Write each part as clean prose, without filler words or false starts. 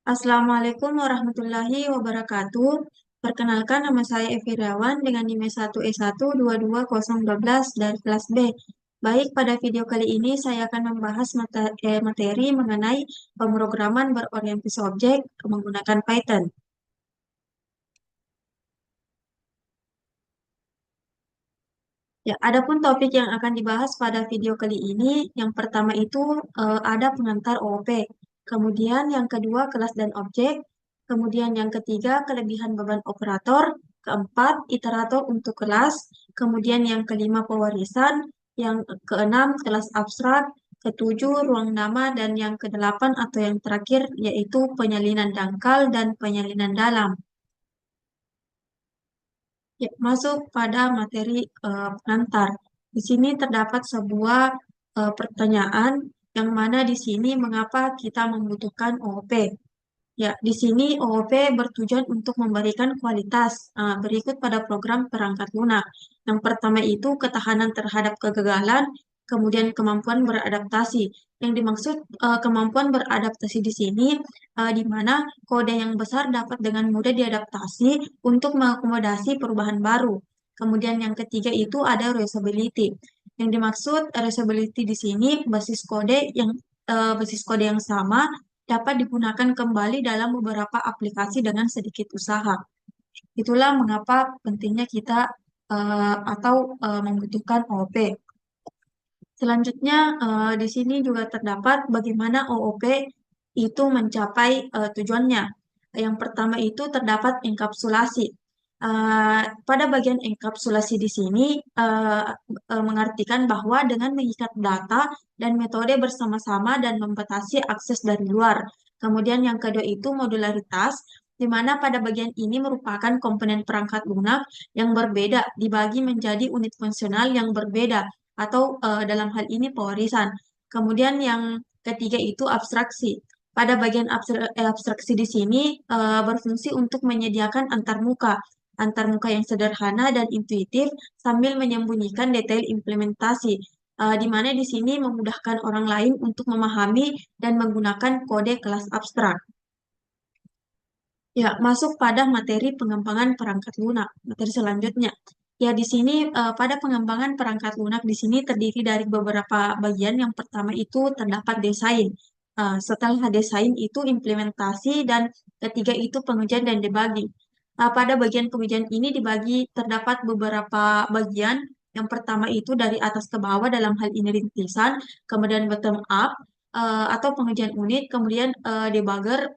Assalamualaikum warahmatullahi wabarakatuh. Perkenalkan nama saya Evi Irawan dengan NIM 1E1220012 dari kelas B. Baik, pada video kali ini saya akan membahas materi mengenai pemrograman berorientasi objek menggunakan Python. Ya, adapun topik yang akan dibahas pada video kali ini, yang pertama itu ada pengantar OOP, kemudian yang kedua kelas dan objek, kemudian yang ketiga kelebihan beban operator, keempat iterator untuk kelas, kemudian yang kelima pewarisan, yang keenam kelas abstrak, ketujuh ruang nama, dan yang kedelapan atau yang terakhir yaitu penyalinan dangkal dan penyalinan dalam. Ya, masuk pada materi pengantar. Di sini terdapat sebuah pertanyaan yang mana di sini mengapa kita membutuhkan OOP. Ya, di sini OOP bertujuan untuk memberikan kualitas berikut pada program perangkat lunak. Yang pertama itu ketahanan terhadap kegagalan, kemudian kemampuan beradaptasi. Yang dimaksud kemampuan beradaptasi di sini di mana kode yang besar dapat dengan mudah diadaptasi untuk mengakomodasi perubahan baru. Kemudian yang ketiga itu ada reusability. Yang dimaksud reusability di sini basis kode yang sama dapat digunakan kembali dalam beberapa aplikasi dengan sedikit usaha. Itulah mengapa pentingnya kita membutuhkan OOP. Selanjutnya, di sini juga terdapat bagaimana OOP itu mencapai tujuannya. Yang pertama itu terdapat enkapsulasi. Pada bagian enkapsulasi di sini mengartikan bahwa dengan mengikat data dan metode bersama-sama dan membatasi akses dari luar. Kemudian yang kedua itu modularitas, di mana pada bagian ini merupakan komponen perangkat lunak yang berbeda dibagi menjadi unit fungsional yang berbeda atau dalam hal ini pewarisan. Kemudian yang ketiga itu abstraksi. Pada bagian abstraksi di sini berfungsi untuk menyediakan antarmuka yang sederhana dan intuitif sambil menyembunyikan detail implementasi. Di mana di sini memudahkan orang lain untuk memahami dan menggunakan kode kelas abstrak. Ya, masuk pada materi pengembangan perangkat lunak. Materi selanjutnya. Ya, di sini pada pengembangan perangkat lunak di sini terdiri dari beberapa bagian. Yang pertama itu terdapat desain. Setelah desain itu implementasi dan ketiga itu pengujian dan debugging. Pada bagian pengujian ini dibagi terdapat beberapa bagian. Yang pertama itu dari atas ke bawah dalam hal ini rintisan, kemudian bottom up, atau pengujian unit, kemudian debugger,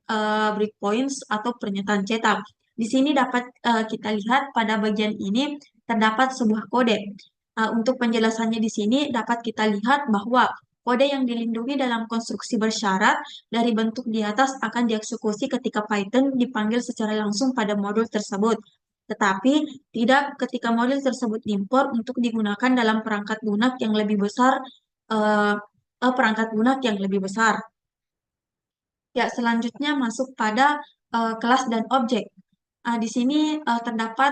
breakpoints, atau pernyataan cetak. Di sini dapat kita lihat pada bagian ini terdapat sebuah kode. Untuk penjelasannya di sini dapat kita lihat bahwa kode yang dilindungi dalam konstruksi bersyarat dari bentuk di atas akan dieksekusi ketika Python dipanggil secara langsung pada modul tersebut. Tetapi tidak ketika modul tersebut diimport untuk digunakan dalam perangkat lunak yang lebih besar eh, perangkat lunak yang lebih besar. Ya, selanjutnya masuk pada kelas dan objek. Di sini terdapat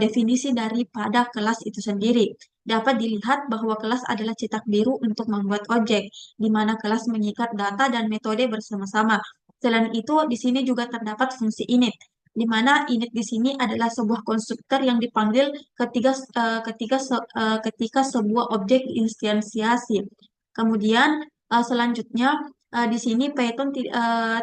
definisi daripada kelas itu sendiri. Dapat dilihat bahwa kelas adalah cetak biru untuk membuat objek, di mana kelas mengikat data dan metode bersama-sama. Selain itu, di sini juga terdapat fungsi init, di mana init di sini adalah sebuah konstruktor yang dipanggil ketika sebuah objek instansiasi. Kemudian selanjutnya di sini Python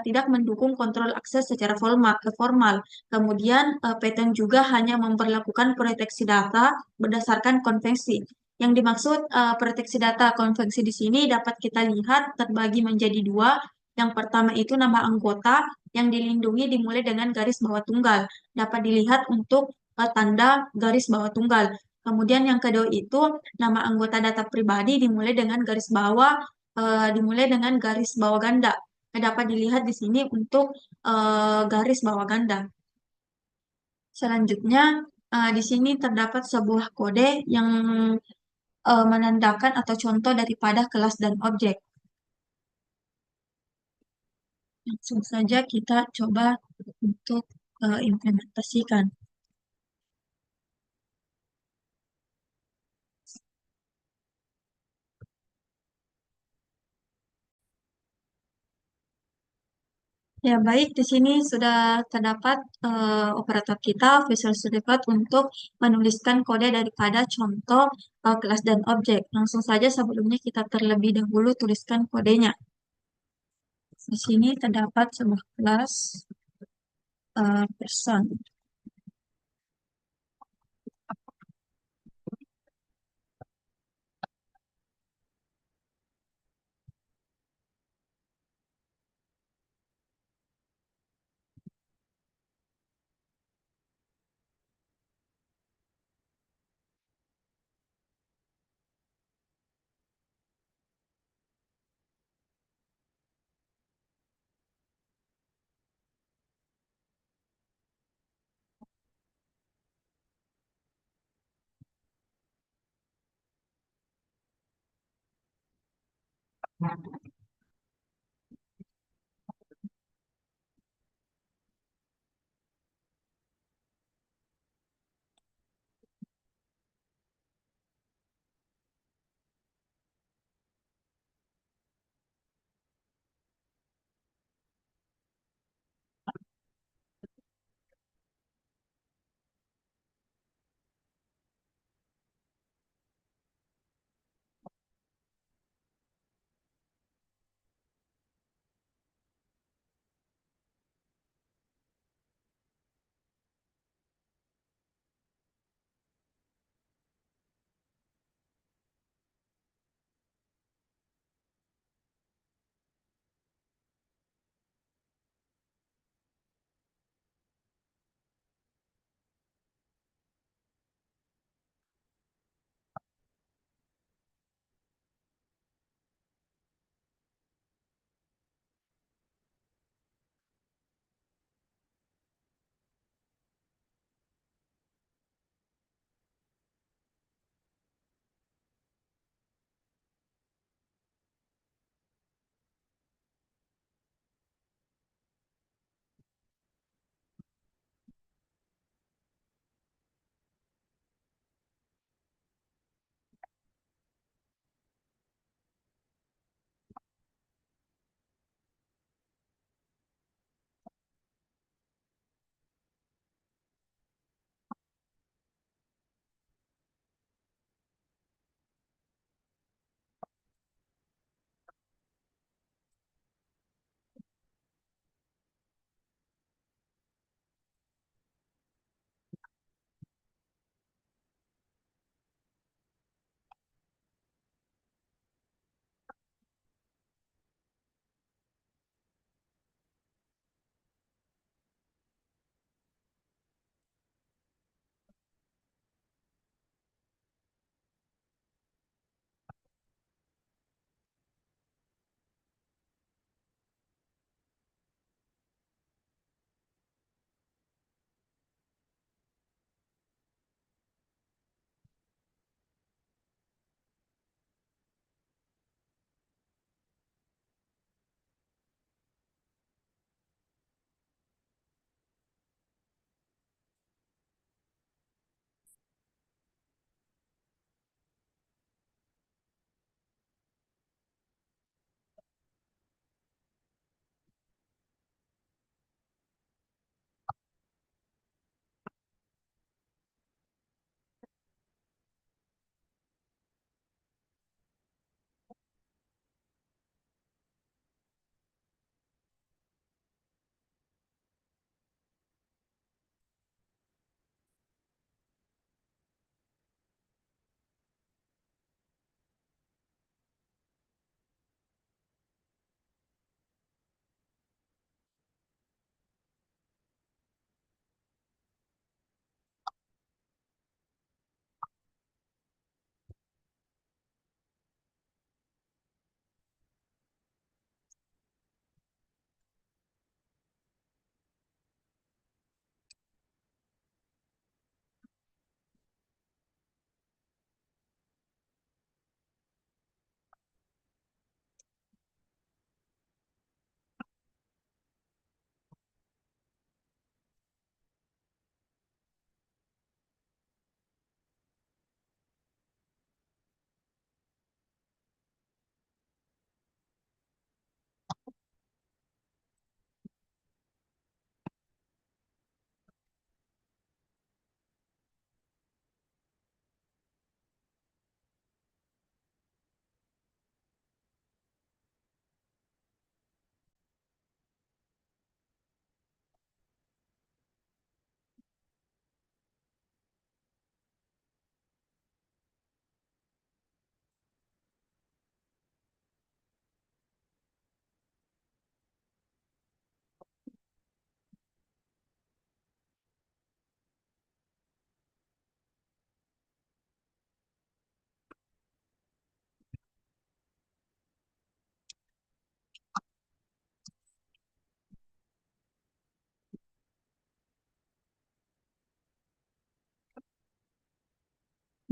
tidak mendukung kontrol akses secara formal. Kemudian Python juga hanya memperlakukan proteksi data berdasarkan konvensi. Yang dimaksud proteksi data konvensi di sini dapat kita lihat terbagi menjadi dua. Yang pertama itu nama anggota yang dilindungi dimulai dengan garis bawah tunggal. Dapat dilihat untuk tanda garis bawah tunggal. Kemudian yang kedua itu nama anggota data pribadi dimulai dengan garis bawah ganda. Dapat dilihat di sini untuk garis bawah ganda. Selanjutnya, di sini terdapat sebuah kode yang menandakan atau contoh daripada kelas dan objek. Langsung saja kita coba untuk implementasikan. Ya, baik. Di sini sudah terdapat operator kita Visual Studio Code untuk menuliskan kode daripada contoh kelas dan objek. Langsung saja sebelumnya kita terlebih dahulu tuliskan kodenya. Di sini terdapat sebuah kelas person.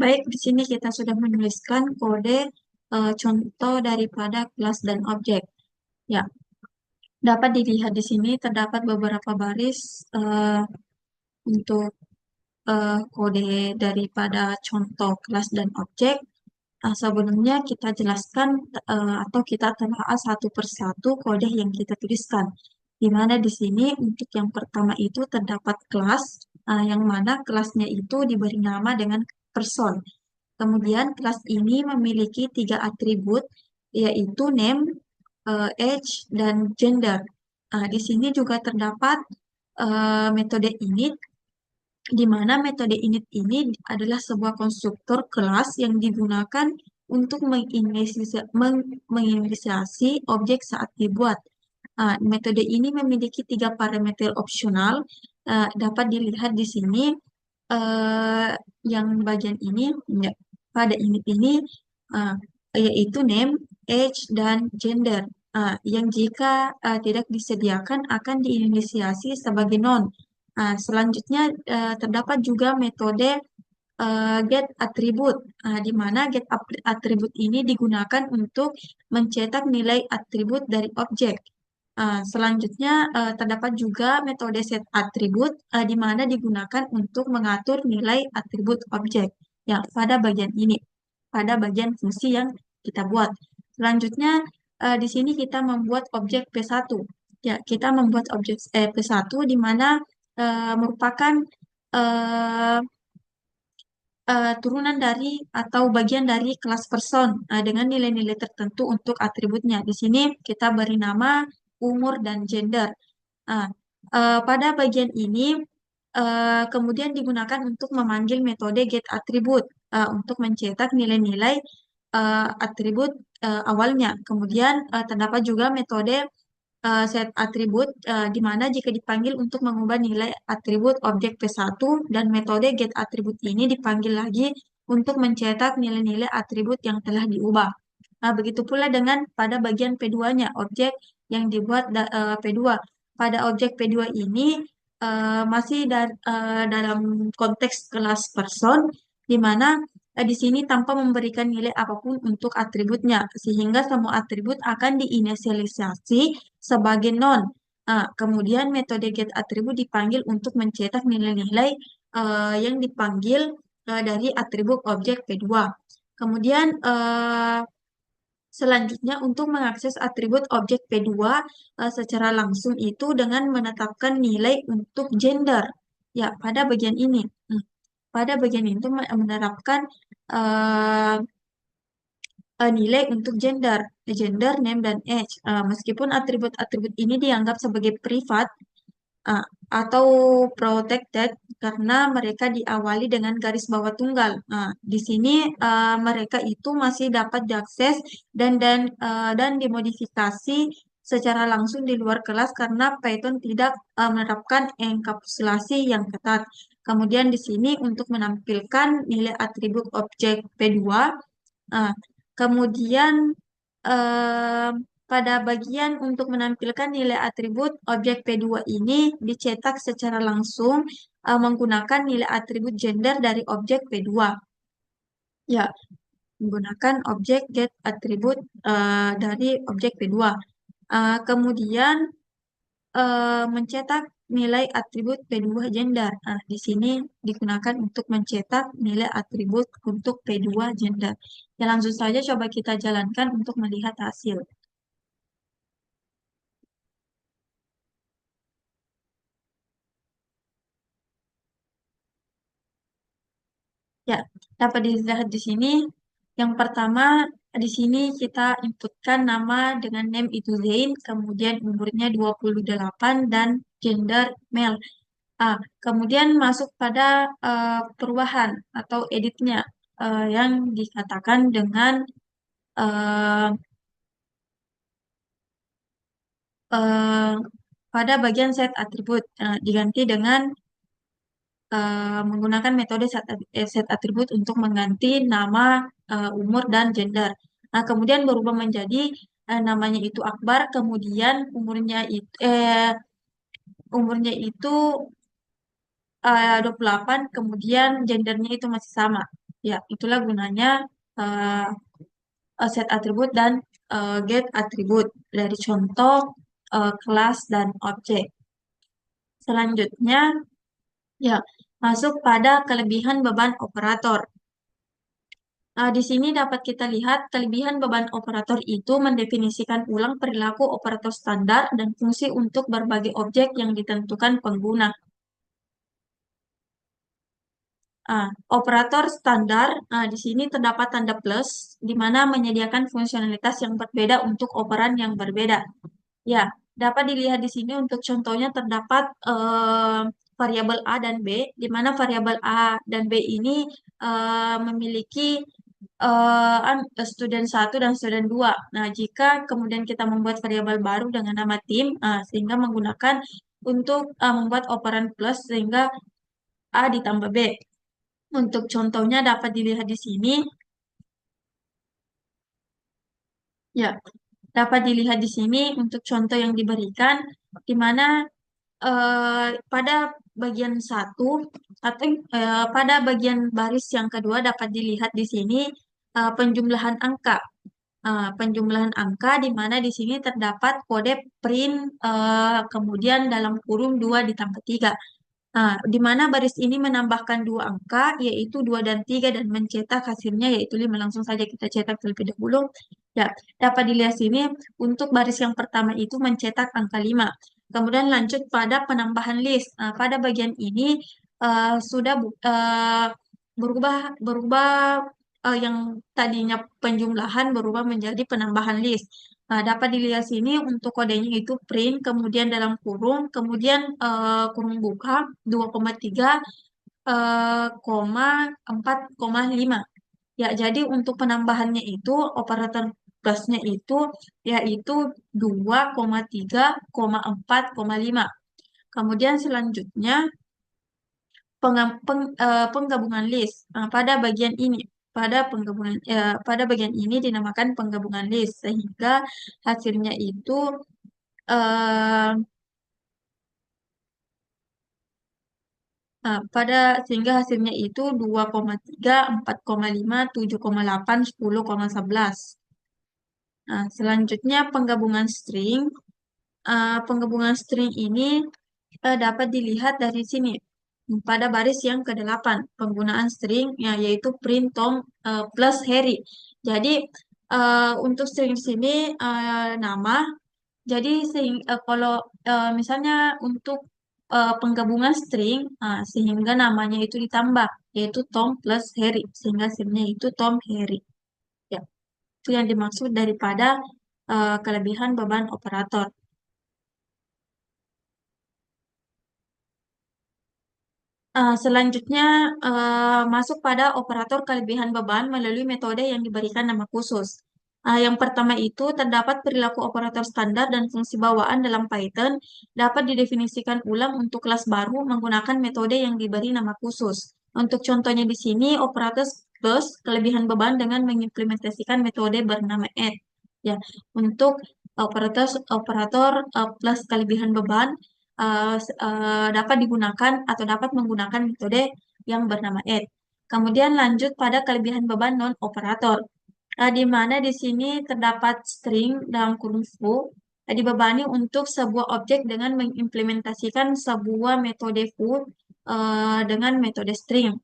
Baik, di sini kita sudah menuliskan kode contoh daripada kelas dan objek. Ya, dapat dilihat di sini terdapat beberapa baris untuk kode daripada contoh kelas dan objek. Sebelumnya kita jelaskan atau kita telah satu persatu kode yang kita tuliskan. Di mana di sini untuk yang pertama itu terdapat kelas, yang mana kelasnya itu diberi nama dengan person. Kemudian kelas ini memiliki tiga atribut, yaitu name, age, dan gender. Di sini juga terdapat metode init, di mana metode init ini adalah sebuah konstruktor kelas yang digunakan untuk menginisiasi objek saat dibuat. Metode ini memiliki tiga parameter opsional, dapat dilihat di sini. eh, yang bagian ini, ya, pada init ini, uh, yaitu name, age, dan gender. Yang jika tidak disediakan akan diinisiasi sebagai non. Selanjutnya terdapat juga metode get atribut, di mana get atribut ini digunakan untuk mencetak nilai atribut dari objek. Selanjutnya terdapat juga metode set atribut, di mana digunakan untuk mengatur nilai atribut objek. Ya, pada bagian ini, pada bagian fungsi yang kita buat. Selanjutnya di sini kita membuat objek P1. Ya, kita membuat objek P1 di mana merupakan eh, turunan dari atau bagian dari kelas person dengan nilai-nilai tertentu untuk atributnya. Di sini kita beri nama umur dan gender. Nah, pada bagian ini kemudian digunakan untuk memanggil metode get atribut untuk mencetak nilai-nilai atribut awalnya. Kemudian terdapat juga metode set atribut di mana jika dipanggil untuk mengubah nilai atribut objek P1 dan metode get atribut ini dipanggil lagi untuk mencetak nilai-nilai atribut yang telah diubah. Begitu pula dengan pada bagian P2-nya, objek yang dibuat P2. Pada objek P2 ini masih dalam konteks kelas person, di mana di sini tanpa memberikan nilai apapun untuk atributnya, sehingga semua atribut akan diinisialisasi sebagai non. Kemudian metode get atribut dipanggil untuk mencetak nilai-nilai yang dipanggil dari atribut objek P2. Kemudian selanjutnya untuk mengakses atribut objek P2 secara langsung itu dengan menetapkan nilai untuk gender. Ya, pada bagian ini. Pada bagian itu menerapkan eh, nilai untuk gender, name, dan age. Meskipun atribut-atribut ini dianggap sebagai privat, uh, atau protected karena mereka diawali dengan garis bawah tunggal. Di sini mereka itu masih dapat diakses dan dimodifikasi secara langsung di luar kelas karena Python tidak menerapkan enkapsulasi yang ketat. Kemudian di sini untuk menampilkan nilai atribut objek P2, uh, kemudian eh, pada bagian untuk menampilkan nilai atribut objek P2 ini dicetak secara langsung menggunakan nilai atribut gender dari objek P2. Ya, menggunakan objek get atribut dari objek P2. Kemudian mencetak nilai atribut P2 gender. Di sini digunakan untuk mencetak nilai atribut untuk P2 gender. Ya, langsung saja coba kita jalankan untuk melihat hasil. Ya, dapat dilihat di sini. Yang pertama, di sini kita inputkan nama dengan name itu Zain, kemudian umurnya 28 dan gender male. Kemudian masuk pada perubahan atau editnya yang dikatakan dengan eh, eh, pada bagian set atribut diganti dengan menggunakan metode set atribut untuk mengganti nama, umur, dan gender. Kemudian berubah menjadi namanya itu Akbar, kemudian umurnya itu 28, kemudian gendernya itu masih sama. Ya, itulah gunanya uh, set atribut dan get atribut dari contoh kelas dan objek. Selanjutnya, ya, masuk pada kelebihan beban operator. Di sini dapat kita lihat kelebihan beban operator itu mendefinisikan ulang perilaku operator standar dan fungsi untuk berbagai objek yang ditentukan pengguna. Operator standar, di sini terdapat tanda plus, di mana menyediakan fungsionalitas yang berbeda untuk operan yang berbeda. Ya, dapat dilihat di sini untuk contohnya terdapat variabel A dan B, di mana variabel A dan B ini memiliki student 1 dan student 2. Nah, jika kemudian kita membuat variabel baru dengan nama tim, sehingga menggunakan untuk membuat operan plus sehingga A ditambah B. Untuk contohnya dapat dilihat di sini. Ya, dapat dilihat di sini untuk contoh yang diberikan, di mana pada bagian satu atau pada bagian baris yang kedua dapat dilihat di sini penjumlahan angka. Penjumlahan angka di mana di sini terdapat kode print kemudian dalam kurung 2 ditambah 3. Di mana baris ini menambahkan dua angka, yaitu 2 dan 3, dan mencetak hasilnya yaitu 5. Langsung saja kita cetak terlebih dahulu. Ya, dapat dilihat sini untuk baris yang pertama itu mencetak angka 5. Kemudian lanjut pada penambahan list. Pada bagian ini sudah berubah berubah yang tadinya penjumlahan berubah menjadi penambahan list. Dapat dilihat sini untuk kodenya itu print, kemudian dalam kurung, kemudian kurung buka 2,3, 4,5. Ya, jadi untuk penambahannya itu operator plusnya itu yaitu 2,3, 4,5. Kemudian selanjutnya penggabungan list. Pada bagian ini, pada bagian ini dinamakan penggabungan list sehingga hasilnya itu eh, sehingga hasilnya itu 2,3, 4,5, 7,8, 10,11. Selanjutnya penggabungan string. Penggabungan string ini dapat dilihat dari sini. Pada baris yang ke-8, penggunaan string yaitu print Tom plus Harry. Jadi untuk string di sini nama. Jadi kalau misalnya untuk penggabungan string sehingga namanya itu ditambah yaitu Tom plus Harry sehingga hasilnya itu Tom Harry. Ya, itu yang dimaksud daripada kelebihan beban operator. Selanjutnya masuk pada operator kelebihan beban melalui metode yang diberikan nama khusus. Yang pertama itu terdapat perilaku operator standar dan fungsi bawaan dalam Python dapat didefinisikan ulang untuk kelas baru menggunakan metode yang diberi nama khusus. Untuk contohnya di sini operator plus kelebihan beban dengan mengimplementasikan metode bernama add. Ya, untuk operator operator plus kelebihan beban dapat digunakan atau dapat menggunakan metode yang bernama add. Kemudian lanjut pada kelebihan beban non-operator, di mana di sini terdapat string dalam kurung foo dibebani untuk sebuah objek dengan mengimplementasikan sebuah metode foo dengan metode string.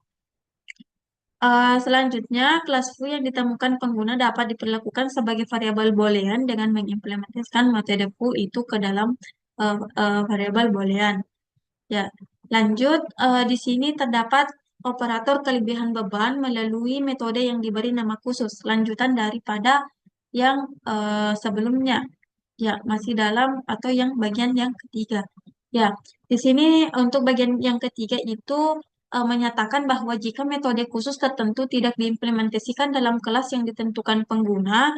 Selanjutnya, kelas foo yang ditemukan pengguna dapat diperlakukan sebagai variabel boolean dengan mengimplementasikan metode foo itu ke dalam variabel boolean. Ya, lanjut di sini terdapat operator kelebihan beban melalui metode yang diberi nama khusus, lanjutan daripada yang sebelumnya. Ya, masih dalam atau yang bagian yang ketiga. Ya, di sini untuk bagian yang ketiga itu menyatakan bahwa jika metode khusus tertentu tidak diimplementasikan dalam kelas yang ditentukan pengguna,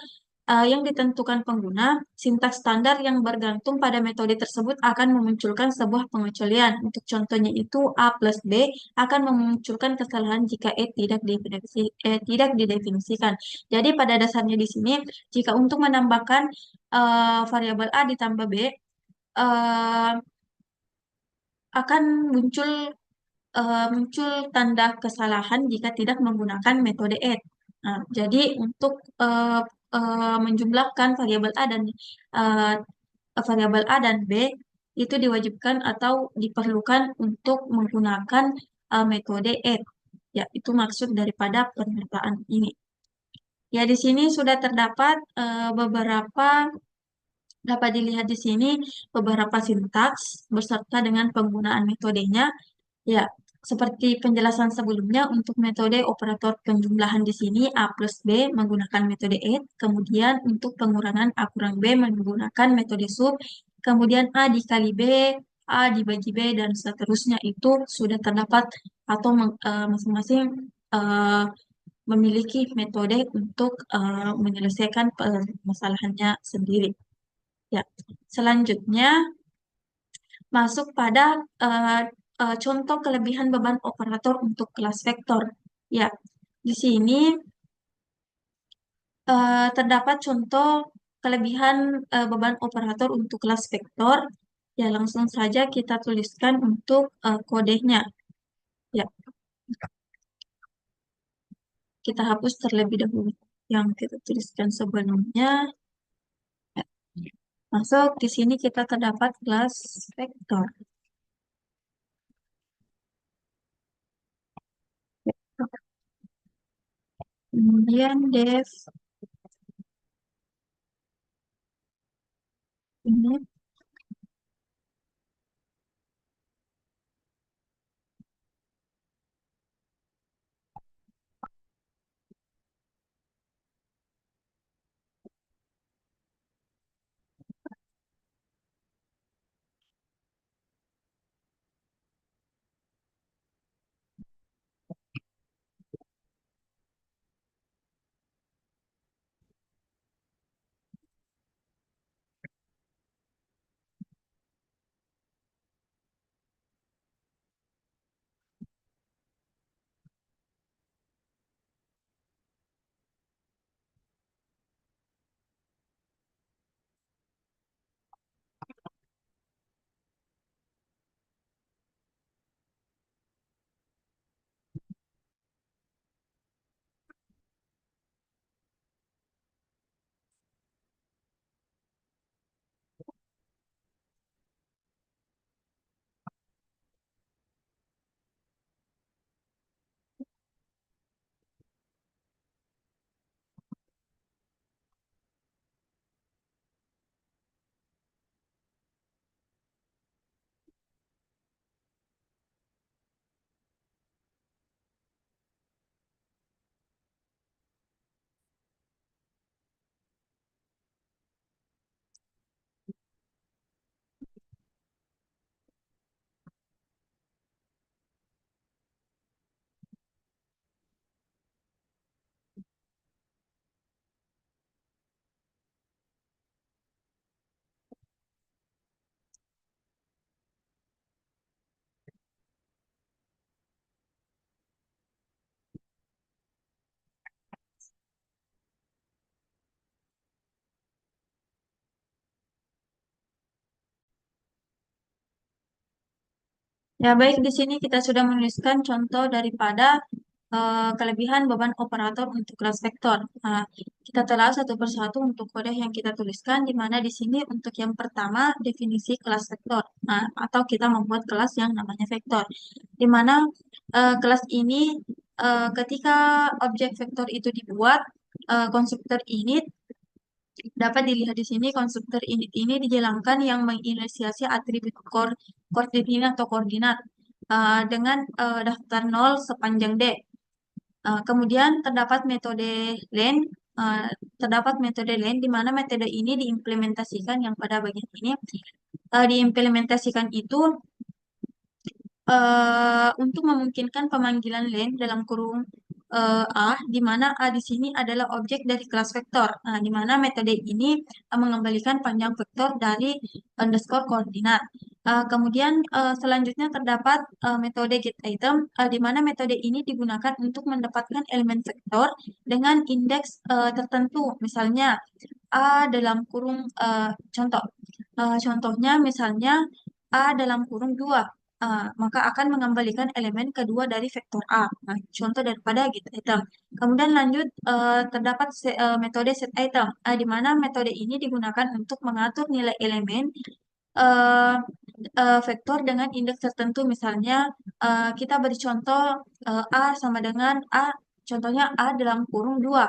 sintaks standar yang bergantung pada metode tersebut akan memunculkan sebuah pengecualian. Untuk contohnya itu A plus B akan memunculkan kesalahan jika tidak didefinisikan. Jadi pada dasarnya di sini, jika untuk menambahkan variabel A ditambah B, uh, akan muncul muncul tanda kesalahan jika tidak menggunakan metode add. Nah, jadi untuk menjumlahkan uh, variabel A dan B itu diwajibkan atau diperlukan untuk menggunakan metode add. Ya, itu maksud daripada pernyataan ini. Ya, di sini sudah terdapat dapat dilihat di sini beberapa sintaks beserta dengan penggunaan metodenya. Ya, seperti penjelasan sebelumnya, untuk metode operator penjumlahan di sini A plus B menggunakan metode add, kemudian untuk pengurangan A kurang B menggunakan metode sub, kemudian A dikali B, A dibagi B, dan seterusnya itu sudah terdapat atau masing-masing eh, memiliki metode untuk menyelesaikan permasalahannya sendiri. Ya, selanjutnya masuk pada eh, contoh kelebihan beban operator untuk kelas vektor. Ya, di sini terdapat contoh kelebihan beban operator untuk kelas vektor. Ya, langsung saja kita tuliskan untuk kodenya. Ya, kita hapus terlebih dahulu yang kita tuliskan sebelumnya. Ya, masuk di sini kita terdapat kelas vektor. Kemudian def ini. Ya, baik, di sini kita sudah menuliskan contoh daripada kelebihan beban operator untuk kelas vektor. Nah, kita telah satu persatu untuk kode yang kita tuliskan, di mana di sini untuk yang pertama definisi kelas vektor. Nah, atau kita membuat kelas yang namanya vektor, di mana kelas ini ketika objek vektor itu dibuat, konstruktor init dapat dilihat di sini konstruktor init ini dijalankan yang menginisiasi atribut koordinat atau koordinat dengan daftar 0 sepanjang D. Kemudian uh, terdapat metode len di mana metode ini diimplementasikan yang pada bagian ini diimplementasikan itu untuk memungkinkan pemanggilan len dalam kurung A, di mana A di sini adalah objek dari kelas vektor. Nah, di mana metode ini mengembalikan panjang vektor dari underscore koordinat. Kemudian selanjutnya terdapat metode getItem, di mana metode ini digunakan untuk mendapatkan elemen vektor dengan indeks tertentu. Misalnya A dalam kurung contohnya misalnya A dalam kurung 2. maka akan mengembalikan elemen kedua dari vektor A. Nah, contoh daripada get item. Kemudian lanjut, terdapat metode set item, di mana metode ini digunakan untuk mengatur nilai elemen eh, vektor dengan indeks tertentu. Misalnya, kita beri contoh A sama dengan A, contohnya A dalam kurung 2.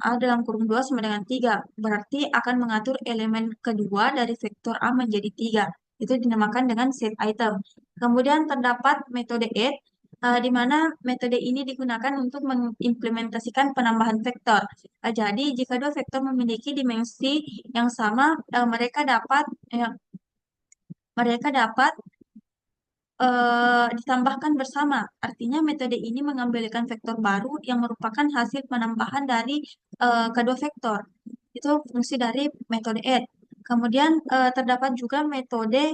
A dalam kurung 2 sama dengan 3. Berarti akan mengatur elemen kedua dari vektor A menjadi 3. Itu dinamakan dengan set item. Kemudian terdapat metode add, di mana metode ini digunakan untuk mengimplementasikan penambahan vektor. Jadi, jika dua vektor memiliki dimensi yang sama, mereka dapat ditambahkan bersama. Artinya metode ini mengembalikan vektor baru yang merupakan hasil penambahan dari kedua vektor. Itu fungsi dari metode add. Kemudian terdapat juga metode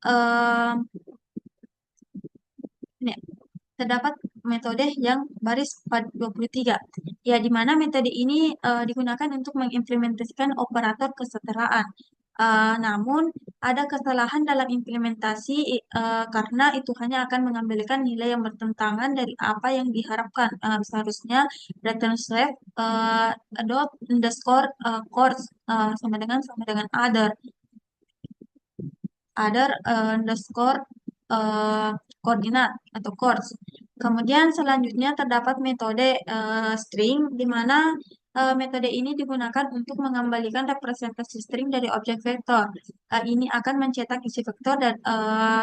eh, ini, terdapat metode yang baris 23. Ya, di mana metode ini digunakan untuk mengimplementasikan operator kesetaraan. Namun, ada kesalahan dalam implementasi karena itu hanya akan mengembalikan nilai yang bertentangan dari apa yang diharapkan. Seharusnya return slave dot underscore course sama dengan other underscore eh, koordinat atau course. Kemudian selanjutnya terdapat metode string, di mana metode ini digunakan untuk mengembalikan representasi string dari objek vektor. Ini akan mencetak isi vektor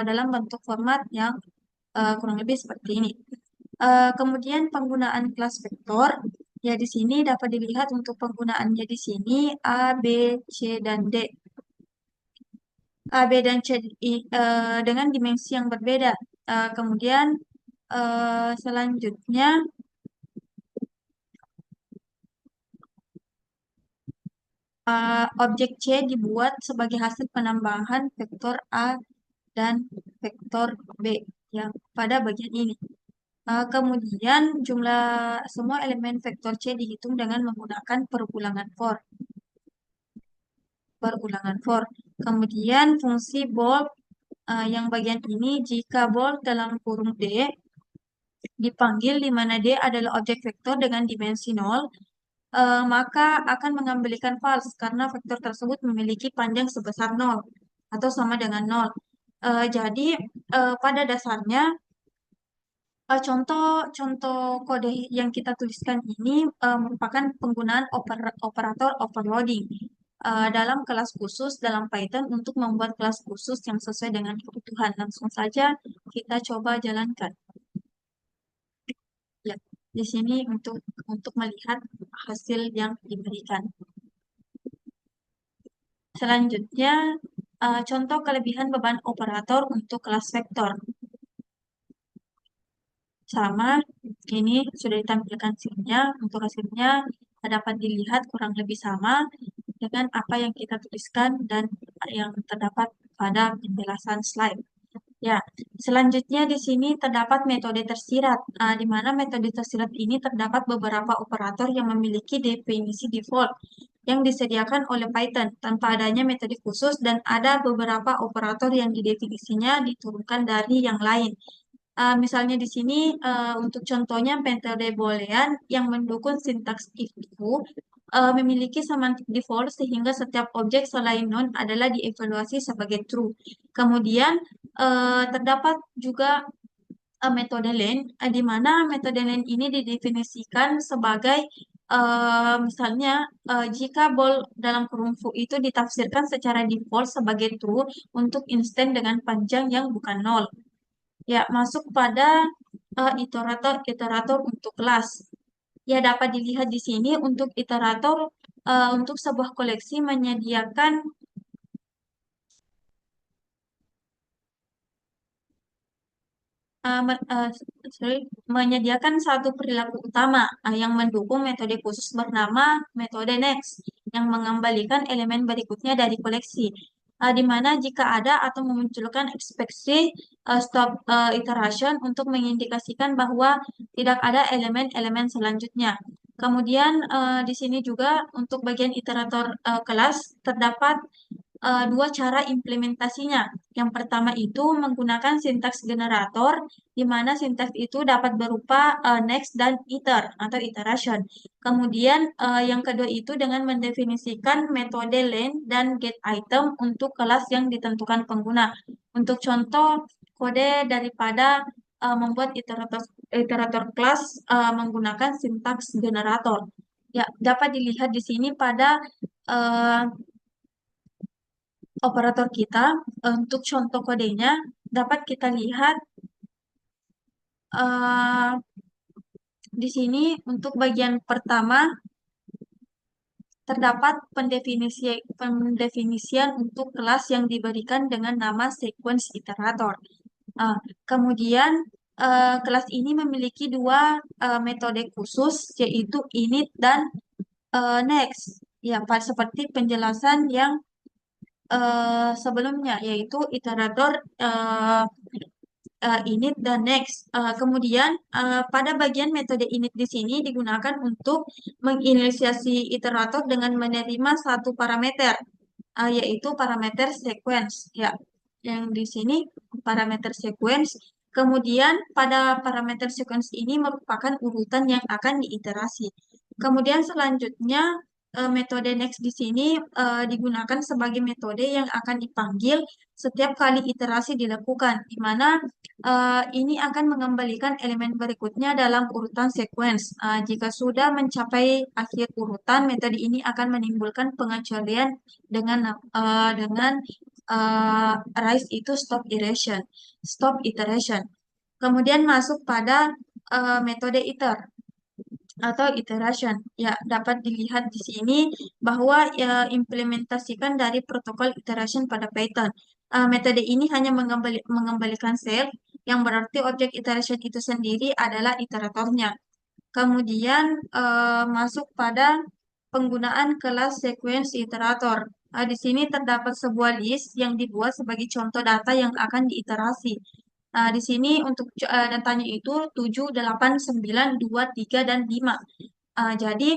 dalam bentuk format yang kurang lebih seperti ini. Kemudian penggunaan kelas vektor, ya di sini dapat dilihat untuk penggunaannya di sini A, B, C, dan D. A, B, dan C dengan dimensi yang berbeda. Kemudian selanjutnya objek C dibuat sebagai hasil penambahan vektor A dan vektor B yang pada bagian ini. Kemudian jumlah semua elemen vektor C dihitung dengan menggunakan perulangan for. Kemudian fungsi bold yang bagian ini, jika bold dalam kurung D dipanggil di mana D adalah objek vektor dengan dimensi 0, maka akan mengembalikan false karena vektor tersebut memiliki panjang sebesar 0 atau sama dengan 0. Jadi pada dasarnya contoh kode yang kita tuliskan ini merupakan penggunaan operator overloading dalam kelas khusus dalam Python untuk membuat kelas khusus yang sesuai dengan kebutuhan. Langsung saja kita coba jalankan. Ya, di sini untuk melihat hasil yang diberikan. Selanjutnya, contoh kelebihan beban operator untuk kelas vektor. Sama, ini sudah ditampilkan hasilnya. Untuk hasilnya dapat dilihat kurang lebih sama dengan apa yang kita tuliskan dan yang terdapat pada penjelasan slide. Ya, selanjutnya di sini terdapat metode tersirat, di mana metode tersirat ini terdapat beberapa operator yang memiliki definisi default yang disediakan oleh Python tanpa adanya metode khusus, dan ada beberapa operator yang didefinisinya diturunkan dari yang lain. Misalnya di sini untuk contohnya metode boolean yang mendukung sintaks if to memiliki semantik default sehingga setiap objek selain non adalah dievaluasi sebagai true. Kemudian terdapat juga metode len, di mana metode len ini didefinisikan sebagai misalnya jika bool dalam kurung foo itu ditafsirkan secara default sebagai true untuk instan dengan panjang yang bukan 0. Ya, masuk pada iterator untuk kelas. Ya, dapat dilihat di sini untuk iterator untuk sebuah koleksi menyediakan uh, me- uh, menyediakan satu perilaku utama yang mendukung metode khusus bernama metode next yang mengembalikan elemen berikutnya dari koleksi. Di mana jika ada atau memunculkan ekspeksi stop iteration untuk mengindikasikan bahwa tidak ada elemen-elemen selanjutnya. Kemudian di sini juga untuk bagian iterator kelas terdapat dua cara implementasinya. Yang pertama itu menggunakan sintaks generator, di mana sintaks itu dapat berupa next dan iter atau iteration. Kemudian yang kedua itu dengan mendefinisikan metode len dan get item untuk kelas yang ditentukan pengguna. Untuk contoh kode daripada membuat iterator kelas menggunakan sintaks generator. Ya, dapat dilihat di sini pada eh, operator kita. Untuk contoh kodenya dapat kita lihat eh, di sini untuk bagian pertama terdapat pendefinisian untuk kelas yang diberikan dengan nama sequence iterator. Kemudian kelas ini memiliki dua metode khusus yaitu init dan next. Ya, seperti penjelasan yang sebelumnya yaitu iterator init dan next. Kemudian pada bagian metode init di sini digunakan untuk menginisiasi iterator dengan menerima satu parameter, yaitu parameter sequence. Ya, yang di sini parameter sequence. Kemudian pada parameter sequence ini merupakan urutan yang akan diiterasi. Kemudian selanjutnya metode next di sini digunakan sebagai metode yang akan dipanggil setiap kali iterasi dilakukan, di mana ini akan mengembalikan elemen berikutnya dalam urutan sequence. Jika sudah mencapai akhir urutan, metode ini akan menimbulkan pengecualian dengan rise itu stop iteration. Kemudian masuk pada metode iter atau iteration. Ya, dapat dilihat di sini bahwa implementasikan dari protokol iteration pada Python. Metode ini hanya mengembalikan self, yang berarti objek iteration itu sendiri adalah iteratornya. Kemudian masuk pada penggunaan kelas sequence iterator. Di sini terdapat sebuah list yang dibuat sebagai contoh data yang akan diiterasi. Di sini untuk datanya itu 7, 8, 9, 2, 3, dan 5. Jadi,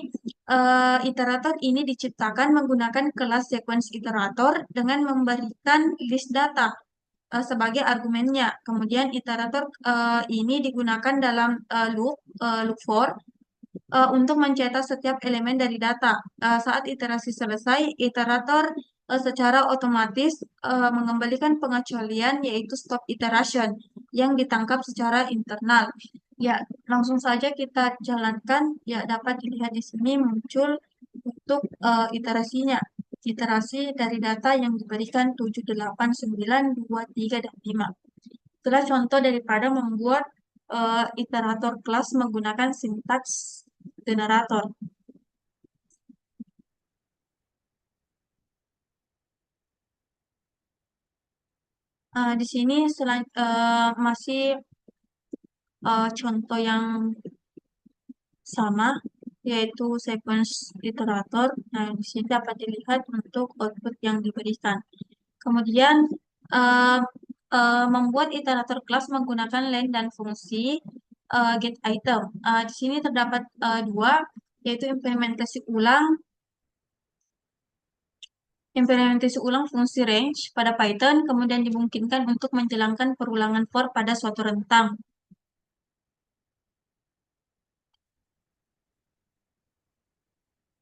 iterator ini diciptakan menggunakan kelas sequence iterator dengan memberikan list data sebagai argumennya. Kemudian iterator ini digunakan dalam loop for untuk mencetak setiap elemen dari data. Saat iterasi selesai, iterator secara otomatis mengembalikan pengecualian yaitu stop iteration yang ditangkap secara internal. Ya, langsung saja kita jalankan. Ya, dapat dilihat di sini muncul untuk iterasinya. Iterasi dari data yang diberikan 7, 8, 9, 2, 3, dan 5. Itulah contoh daripada membuat iterator kelas menggunakan sintaks generator. Di sini masih contoh yang sama, yaitu sequence iterator. Nah, di sini dapat dilihat untuk output yang diberikan. Kemudian eh, membuat iterator kelas menggunakan len dan fungsi get item. Di sini terdapat dua, yaitu implementasi ulang fungsi range pada Python, kemudian dimungkinkan untuk menjalankan perulangan for pada suatu rentang.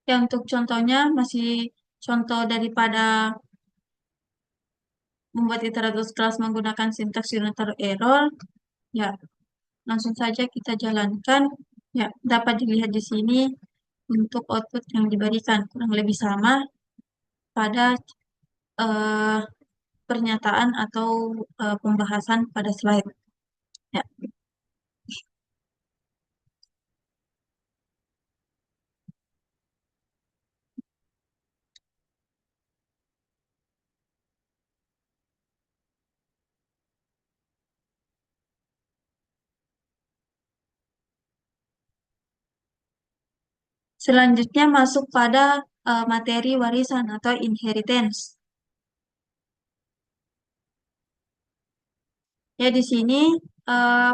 Ya, untuk contohnya masih contoh daripada membuat iterator kelas menggunakan sintaks unitary error. Ya, langsung saja kita jalankan. Ya, dapat dilihat di sini untuk output yang diberikan kurang lebih sama pada eh, pernyataan atau pembahasan pada slide. Ya. Selanjutnya masuk pada materi warisan atau inheritance. Ya, di sini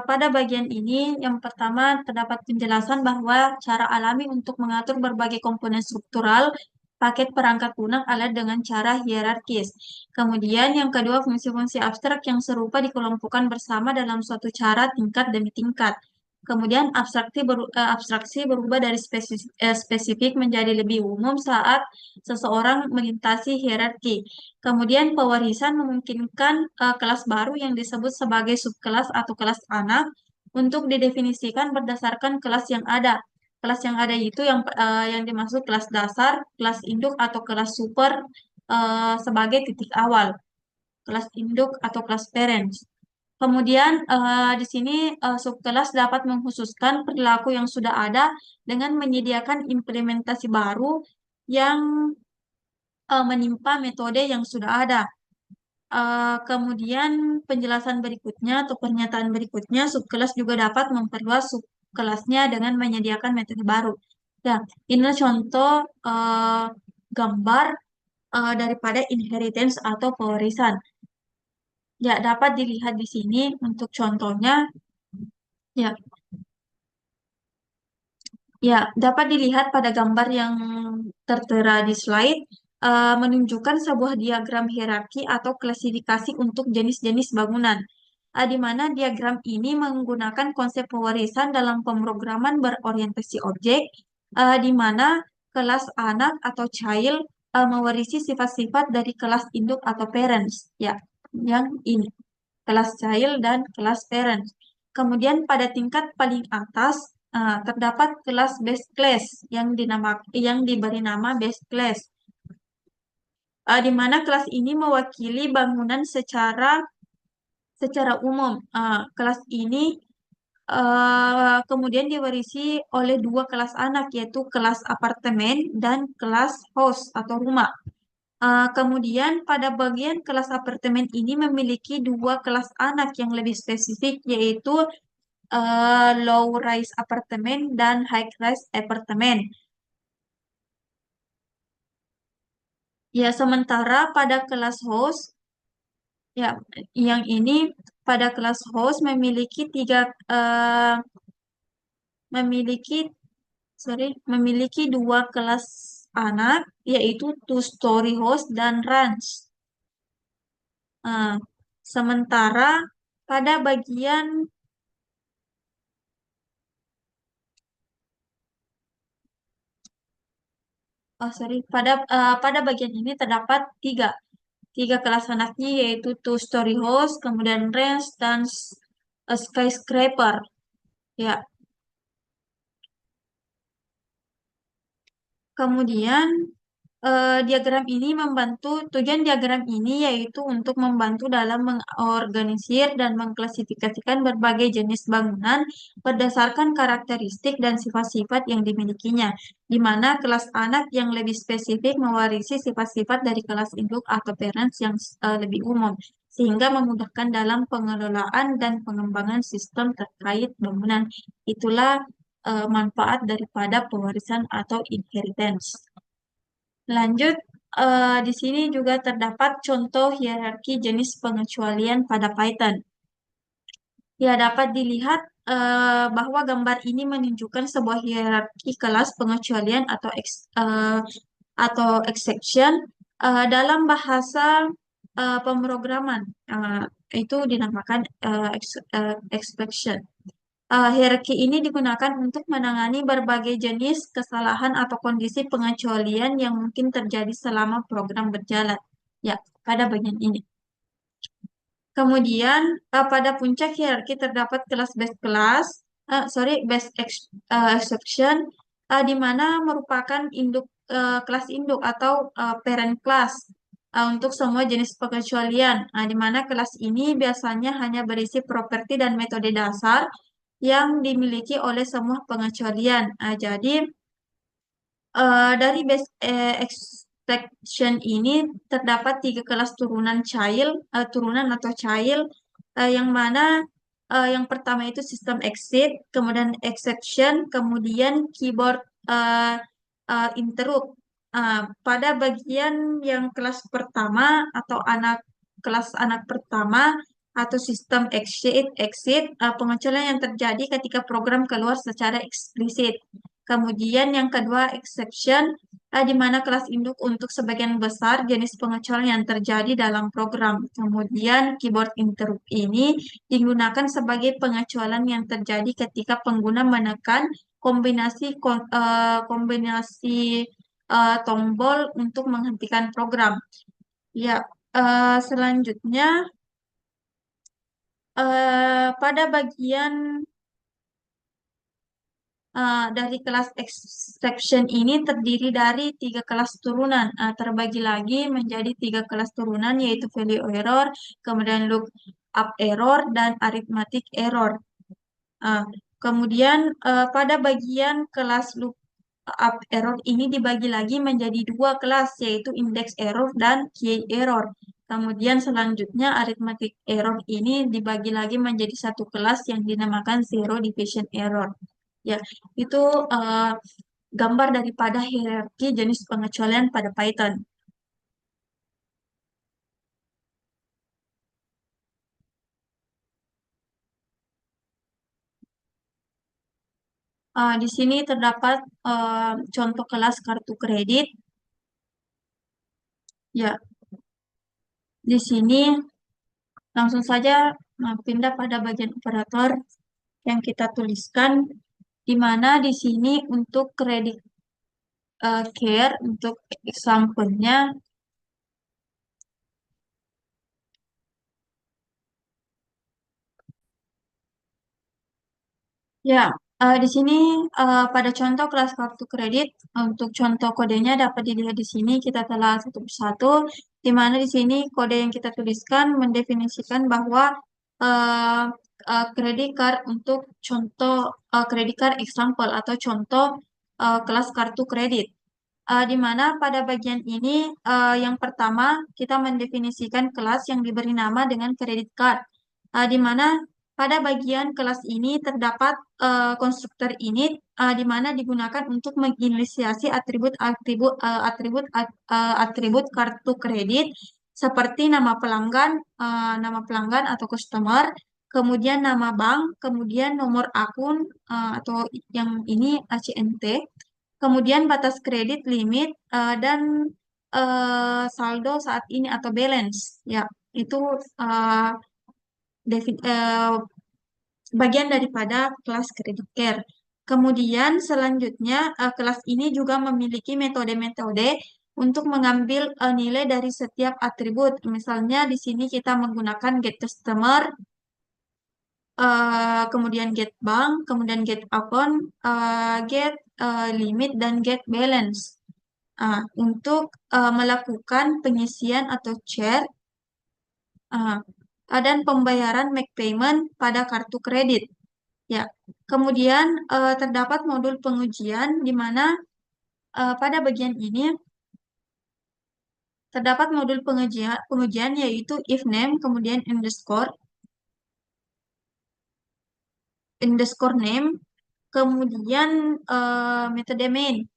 pada bagian ini yang pertama terdapat penjelasan bahwa cara alami untuk mengatur berbagai komponen struktural paket perangkat lunak alat dengan cara hierarkis. Kemudian yang kedua, fungsi-fungsi abstrak yang serupa dikelompokkan bersama dalam suatu cara tingkat demi tingkat. Kemudian abstraksi berubah dari spesifik menjadi lebih umum saat seseorang melintasi hierarki. Kemudian pewarisan memungkinkan kelas baru yang disebut sebagai subkelas atau kelas anak untuk didefinisikan berdasarkan kelas yang ada. Kelas yang ada itu yang dimaksud kelas dasar, kelas induk atau kelas super sebagai titik awal. Kelas induk atau kelas parents. Kemudian di sini subkelas dapat mengkhususkan perilaku yang sudah ada dengan menyediakan implementasi baru yang menimpa metode yang sudah ada. Kemudian penjelasan berikutnya atau pernyataan berikutnya, subkelas juga dapat memperluas subkelasnya dengan menyediakan metode baru. Ya, ini contoh gambar daripada inheritance atau pewarisan. Ya, dapat dilihat di sini untuk contohnya. Ya, ya, dapat dilihat pada gambar yang tertera di slide, menunjukkan sebuah diagram hierarki atau klasifikasi untuk jenis-jenis bangunan, di mana diagram ini menggunakan konsep pewarisan dalam pemrograman berorientasi objek, di mana kelas anak atau child mewarisi sifat-sifat dari kelas induk atau parents. Ya, yang ini kelas child dan kelas parents. Kemudian pada tingkat paling atas terdapat kelas base class yang diberi nama base class, di mana kelas ini mewakili bangunan secara umum. Kelas ini kemudian diwarisi oleh dua kelas anak, yaitu kelas apartemen dan kelas house atau rumah. Kemudian pada bagian kelas apartemen ini memiliki dua kelas anak yang lebih spesifik, yaitu low-rise apartemen dan high-rise apartemen. Ya, sementara pada kelas host, ya, yang ini pada kelas host memiliki memiliki dua kelas anak, yaitu two-story host dan ranch. Uh, Sementara pada bagian pada bagian ini terdapat tiga kelas anaknya, yaitu two-story house, kemudian ranch dan skyscraper. Ya, kemudian tujuan diagram ini yaitu untuk membantu dalam mengorganisir dan mengklasifikasikan berbagai jenis bangunan berdasarkan karakteristik dan sifat-sifat yang dimilikinya, di mana kelas anak yang lebih spesifik mewarisi sifat-sifat dari kelas induk atau parents yang lebih umum, sehingga memudahkan dalam pengelolaan dan pengembangan sistem terkait bangunan. Itulah manfaat daripada pewarisan atau inheritance. Lanjut, di sini juga terdapat contoh hierarki jenis pengecualian pada Python. Ya, dapat dilihat bahwa gambar ini menunjukkan sebuah hierarki kelas pengecualian atau exception dalam bahasa pemrograman. Itu dinamakan exception. Hierarki ini digunakan untuk menangani berbagai jenis kesalahan atau kondisi pengecualian yang mungkin terjadi selama program berjalan. Ya, pada bagian ini. Kemudian, pada puncak hierarki terdapat kelas exception, di mana merupakan kelas induk atau parent class untuk semua jenis pengecualian, di mana kelas ini biasanya hanya berisi properti dan metode dasar yang dimiliki oleh semua pengecualian. Jadi dari base extraction ini terdapat tiga kelas turunan atau child, yang mana yang pertama itu sistem exit, kemudian exception, kemudian keyboard interrupt. Pada bagian yang kelas pertama atau kelas anak pertama atau sistem exit, pengecualian yang terjadi ketika program keluar secara eksplisit. Kemudian yang kedua exception, di mana kelas induk untuk sebagian besar jenis pengecualian yang terjadi dalam program. Kemudian keyboard interrupt ini digunakan sebagai pengecualian yang terjadi ketika pengguna menekan kombinasi tombol untuk menghentikan program. Ya, selanjutnya pada bagian dari kelas exception ini terdiri dari tiga kelas turunan, terbagi lagi menjadi tiga kelas turunan yaitu value error, kemudian lookup error, dan arithmetic error. Uh, kemudian pada bagian kelas lookup error ini dibagi lagi menjadi dua kelas yaitu index error dan key error. Kemudian selanjutnya arithmetic error ini dibagi lagi menjadi satu kelas yang dinamakan zero division error. Ya, itu uh, gambar daripada hierarki jenis pengecualian pada Python. Di sini terdapat contoh kelas kartu kredit. Ya, di sini langsung saja pindah pada bagian operator yang kita tuliskan, di mana di sini untuk kredit care untuk example-nya. Ya, di sini pada contoh kelas kartu kredit, untuk contoh kodenya dapat dilihat di sini. Kita telah satu persatu, di mana di sini kode yang kita tuliskan mendefinisikan bahwa uh, kredit card untuk contoh kredit card example atau contoh kelas kartu kredit. Di mana pada bagian ini yang pertama kita mendefinisikan kelas yang diberi nama dengan kredit card, di mana pada bagian kelas ini terdapat konstruktor init, di mana digunakan untuk menginisiasi atribut kartu kredit seperti nama pelanggan atau customer, kemudian nama bank, kemudian nomor akun atau yang ini ACNT, kemudian batas kredit limit dan saldo saat ini atau balance. Ya, itu uh, defi- eh, bagian daripada kelas credit care. Kemudian selanjutnya kelas ini juga memiliki metode-metode untuk mengambil nilai dari setiap atribut. Misalnya di sini kita menggunakan get customer, kemudian get bank, kemudian get account, get limit, dan get balance. Untuk melakukan pengisian atau chat uh, dan pembayaran make payment pada kartu kredit. Ya, kemudian terdapat modul pengujian di mana pada bagian ini terdapat modul pengujian yaitu if name, kemudian underscore name, kemudian metode main.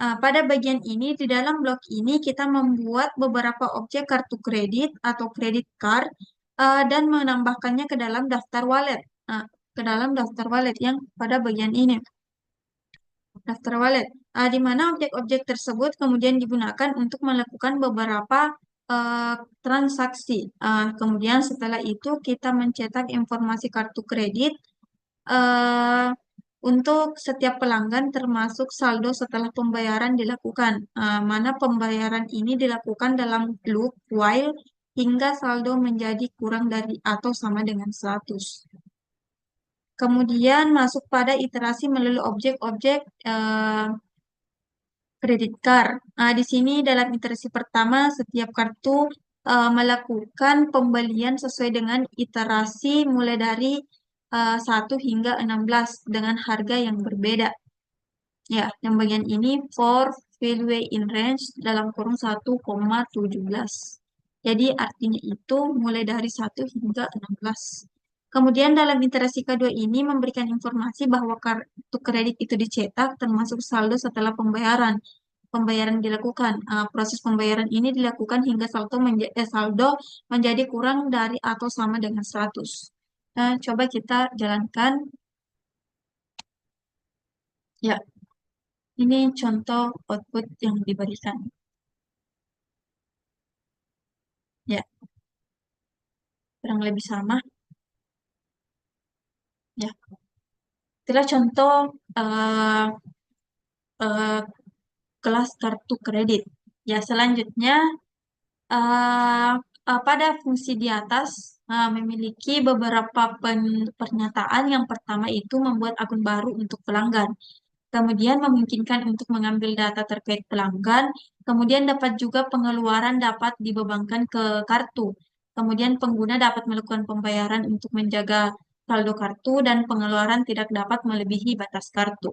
Pada bagian ini, di dalam blok ini kita membuat beberapa objek kartu kredit atau kredit card dan menambahkannya ke dalam daftar wallet. Ke dalam daftar wallet yang pada bagian ini, daftar wallet, di mana objek-objek tersebut kemudian digunakan untuk melakukan beberapa transaksi. Kemudian setelah itu kita mencetak informasi kartu kredit eh, untuk setiap pelanggan termasuk saldo setelah pembayaran dilakukan. Mana pembayaran ini dilakukan dalam loop while hingga saldo menjadi kurang dari atau sama dengan 100. Kemudian masuk pada iterasi melalui objek-objek kredit card. Di sini dalam iterasi pertama setiap kartu melakukan pembelian sesuai dengan iterasi mulai dari 1 hingga 16 dengan harga yang berbeda. Ya, yang bagian ini for value in range dalam kurung 1,17. Jadi artinya itu mulai dari 1 hingga 16. Kemudian dalam iterasi kedua ini memberikan informasi bahwa kartu kredit itu dicetak termasuk saldo setelah pembayaran dilakukan. Proses pembayaran ini dilakukan hingga saldo menjadi kurang dari atau sama dengan 100. Nah, coba kita jalankan. Ya, Ini contoh output yang diberikan. Ya, kurang lebih sama. Ya, itulah contoh eh, eh, kelas kartu kredit. Ya, selanjutnya eh, pada fungsi di atas memiliki beberapa pernyataan. Yang pertama itu membuat akun baru untuk pelanggan. Kemudian memungkinkan untuk mengambil data terkait pelanggan. Kemudian dapat juga pengeluaran dapat dibebankan ke kartu. Kemudian pengguna dapat melakukan pembayaran untuk menjaga saldo kartu dan pengeluaran tidak dapat melebihi batas kartu.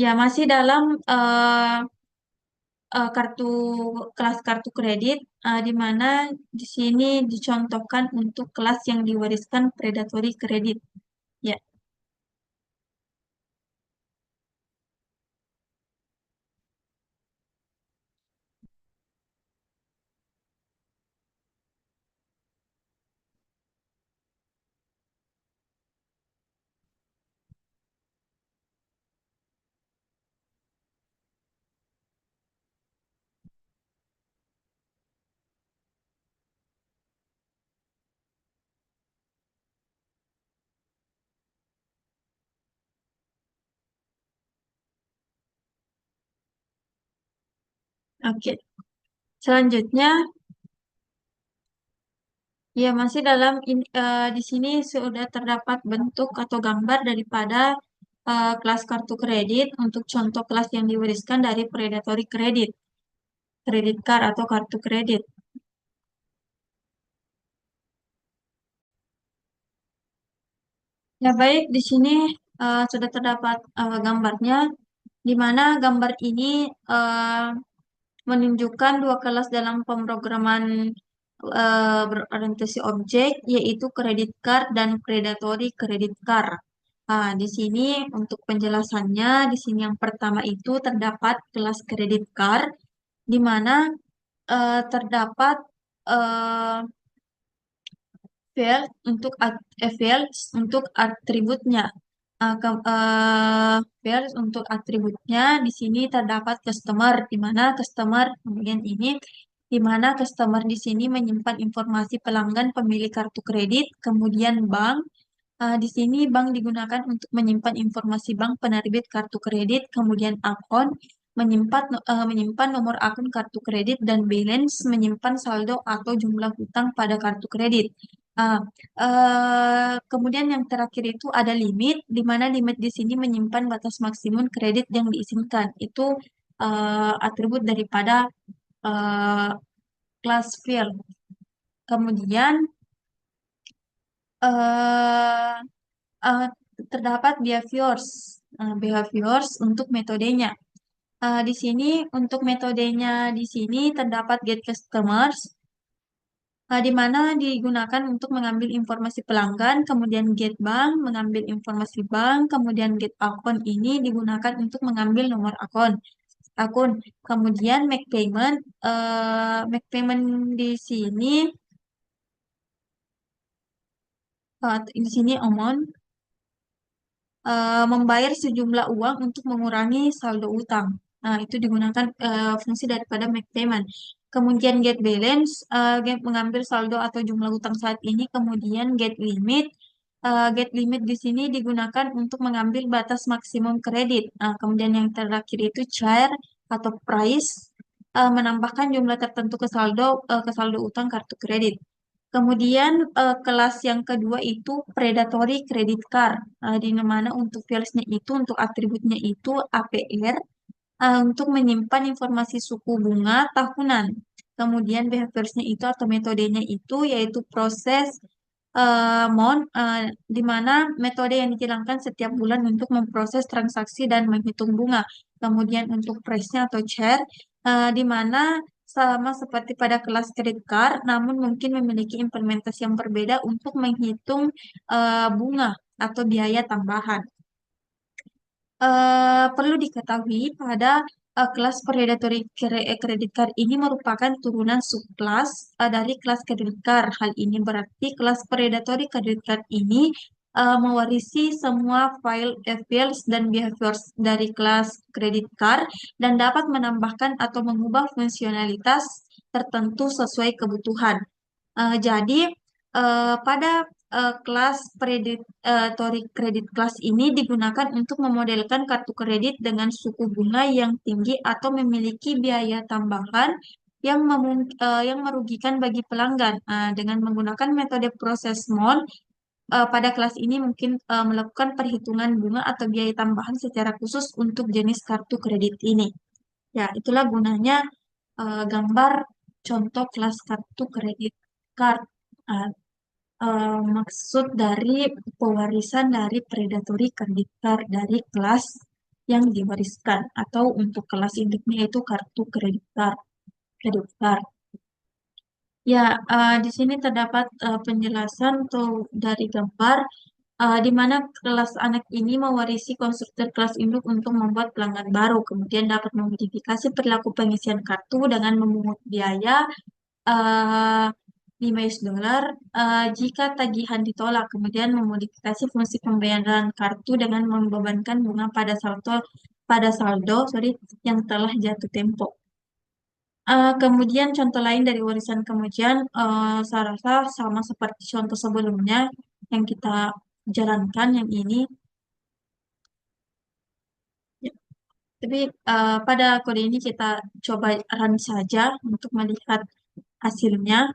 Ya, masih dalam kartu kelas kartu kredit, di mana di sini dicontohkan untuk kelas yang diwariskan predatory kredit. Ya, oke. Selanjutnya, ya masih dalam di sini sudah terdapat bentuk atau gambar daripada kelas kartu kredit untuk contoh kelas yang diwariskan dari predatory kredit, kredit card atau kartu kredit. Ya baik, di sini sudah terdapat gambarnya, di mana gambar ini eh, menunjukkan dua kelas dalam pemrograman berorientasi objek, yaitu kredit card dan predatory kredit card. Nah, di sini untuk penjelasannya, di sini yang pertama itu terdapat kelas kredit card, di mana terdapat eh, fields untuk atributnya. Fields untuk atributnya di sini terdapat customer, di mana customer kemudian ini di mana customer di sini menyimpan informasi pelanggan pemilik kartu kredit, kemudian bank. Di sini bank digunakan untuk menyimpan informasi bank penerbit kartu kredit, kemudian akun menyimpan nomor akun kartu kredit dan balance menyimpan saldo atau jumlah hutang pada kartu kredit. Ah, kemudian yang terakhir itu ada limit, di mana limit di sini menyimpan batas maksimum kredit yang diizinkan. Itu atribut daripada eh, kelas field. Kemudian eh, eh, terdapat behaviors untuk metodenya. Di sini untuk metodenya di sini terdapat get customers, di mana digunakan untuk mengambil informasi pelanggan, kemudian get bank mengambil informasi bank, kemudian get account ini digunakan untuk mengambil nomor akun. Kemudian make payment di sini di sini amount membayar sejumlah uang untuk mengurangi saldo utang. Nah, itu digunakan fungsi daripada make payment. Kemudian get balance, mengambil saldo atau jumlah utang saat ini. Kemudian get limit di sini digunakan untuk mengambil batas maksimum kredit. Nah, kemudian yang terakhir itu share atau price, menambahkan jumlah tertentu ke saldo utang kartu kredit. Kemudian kelas yang kedua itu predatory credit card, di mana untuk fields-nya itu untuk atributnya itu APR, untuk menyimpan informasi suku bunga tahunan. Kemudian behaviors-nya itu atau metodenya itu yaitu proses di mana metode yang dijalankan setiap bulan untuk memproses transaksi dan menghitung bunga. Kemudian untuk price-nya atau share, di mana sama seperti pada kelas credit card, namun mungkin memiliki implementasi yang berbeda untuk menghitung bunga atau biaya tambahan. Perlu diketahui pada kelas predatory credit card ini merupakan turunan subkelas dari kelas credit card. Hal ini berarti kelas predatory credit card ini mewarisi semua file fields dan behaviors dari kelas credit card dan dapat menambahkan atau mengubah fungsionalitas tertentu sesuai kebutuhan. Jadi pada kelas predatory credit class ini digunakan untuk memodelkan kartu kredit dengan suku bunga yang tinggi atau memiliki biaya tambahan yang merugikan bagi pelanggan. Dengan menggunakan metode proses mode, pada kelas ini mungkin melakukan perhitungan bunga atau biaya tambahan secara khusus untuk jenis kartu kredit ini. Ya, itulah gunanya gambar contoh kelas kartu kredit card. Uh, Maksud dari pewarisan dari predatory credit card dari kelas yang diwariskan atau untuk kelas induknya itu kartu kredit card. Kredit card. Ya, di sini terdapat penjelasan tuh dari gambar di mana kelas anak ini mewarisi konstruktor kelas induk untuk membuat pelanggan baru, kemudian dapat memodifikasi perilaku pengisian kartu dengan memungut biaya eh, $5 jika tagihan ditolak, kemudian memodifikasi fungsi pembayaran kartu dengan membebankan bunga pada saldo yang telah jatuh tempo. Kemudian contoh lain dari warisan kemudian, saya rasa sama seperti contoh sebelumnya yang kita jalankan yang ini. Ya, tapi pada kode ini kita coba run saja untuk melihat hasilnya.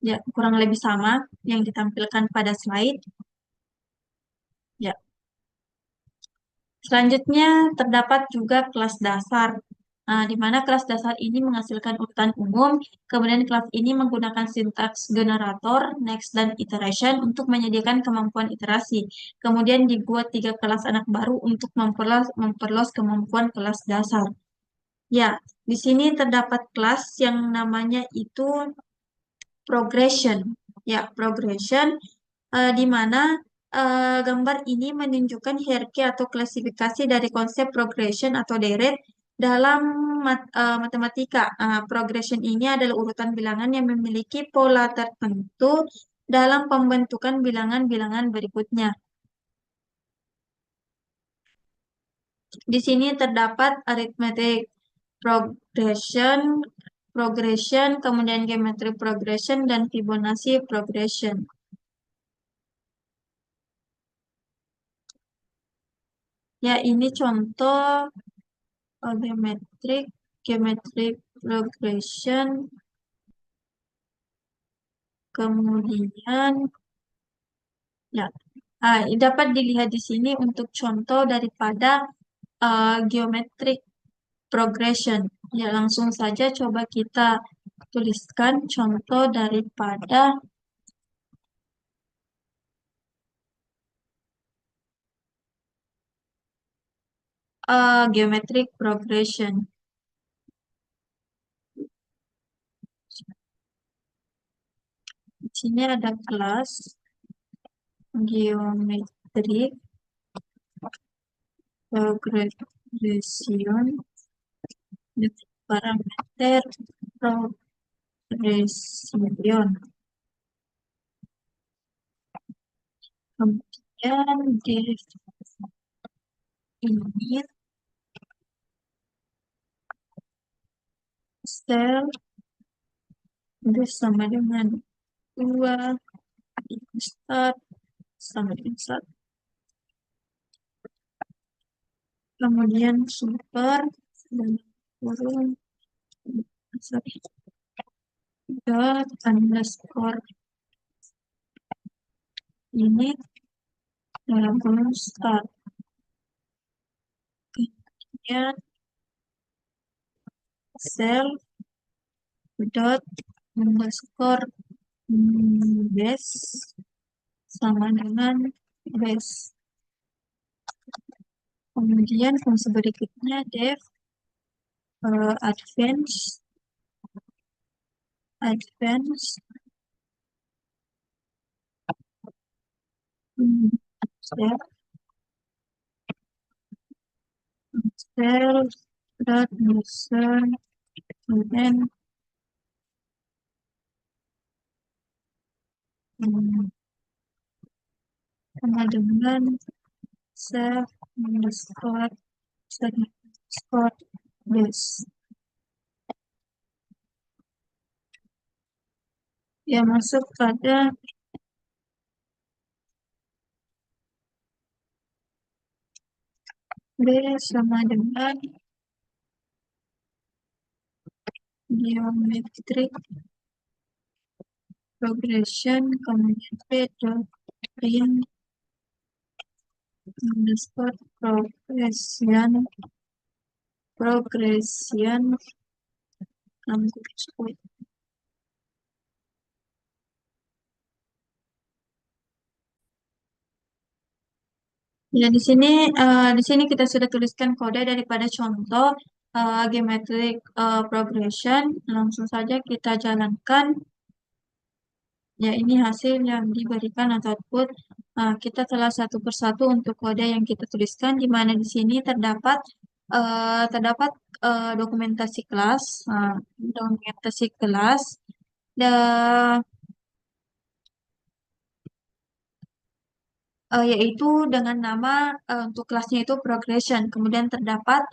Ya, kurang lebih sama yang ditampilkan pada slide. Ya, selanjutnya terdapat juga kelas dasar, di mana kelas dasar ini menghasilkan urutan umum, kemudian kelas ini menggunakan sintaks generator, next, dan iteration untuk menyediakan kemampuan iterasi. Kemudian dibuat 3 kelas anak baru untuk memperluas kemampuan kelas dasar. Ya, di sini terdapat kelas yang namanya itu progression. Ya, progression di mana gambar ini menunjukkan hierarki atau klasifikasi dari konsep progression atau deret dalam matematika. Progression ini adalah urutan bilangan yang memiliki pola tertentu dalam pembentukan bilangan-bilangan berikutnya. Di sini terdapat arithmetic progression, kemudian geometry progression, dan Fibonacci progression. Ya, ini contoh geometry progression, kemudian ya dapat dilihat di sini untuk contoh daripada geometric progression. Ya, langsung saja coba kita tuliskan contoh daripada geometric progression. Di sini ada kelas geometric progression with parameter progression. Kemudian di ini sel itu sama dengan 2 start sama dengan 1. Kemudian super dan kurung sorry, dot underscore ini dalam start. Kemudian sel dot underscore base sama dengan base. Kemudian fungsi berikutnya def advance sel dot user kemudian Hmm, sama dengan self underscore self underscore base. Ya, masuk pada B sama dengan geometric progression, kemudian P dot print underscore progression underscore. Ya, di sini kita sudah tuliskan kode daripada contoh geometric progression. Langsung saja kita jalankan. Ya, ini hasil yang diberikan atau output. Kita telah satu persatu untuk kode yang kita tuliskan, di mana di sini terdapat dokumentasi kelas, dokumentasi kelas, dan yaitu dengan nama untuk kelasnya itu progression. Kemudian terdapat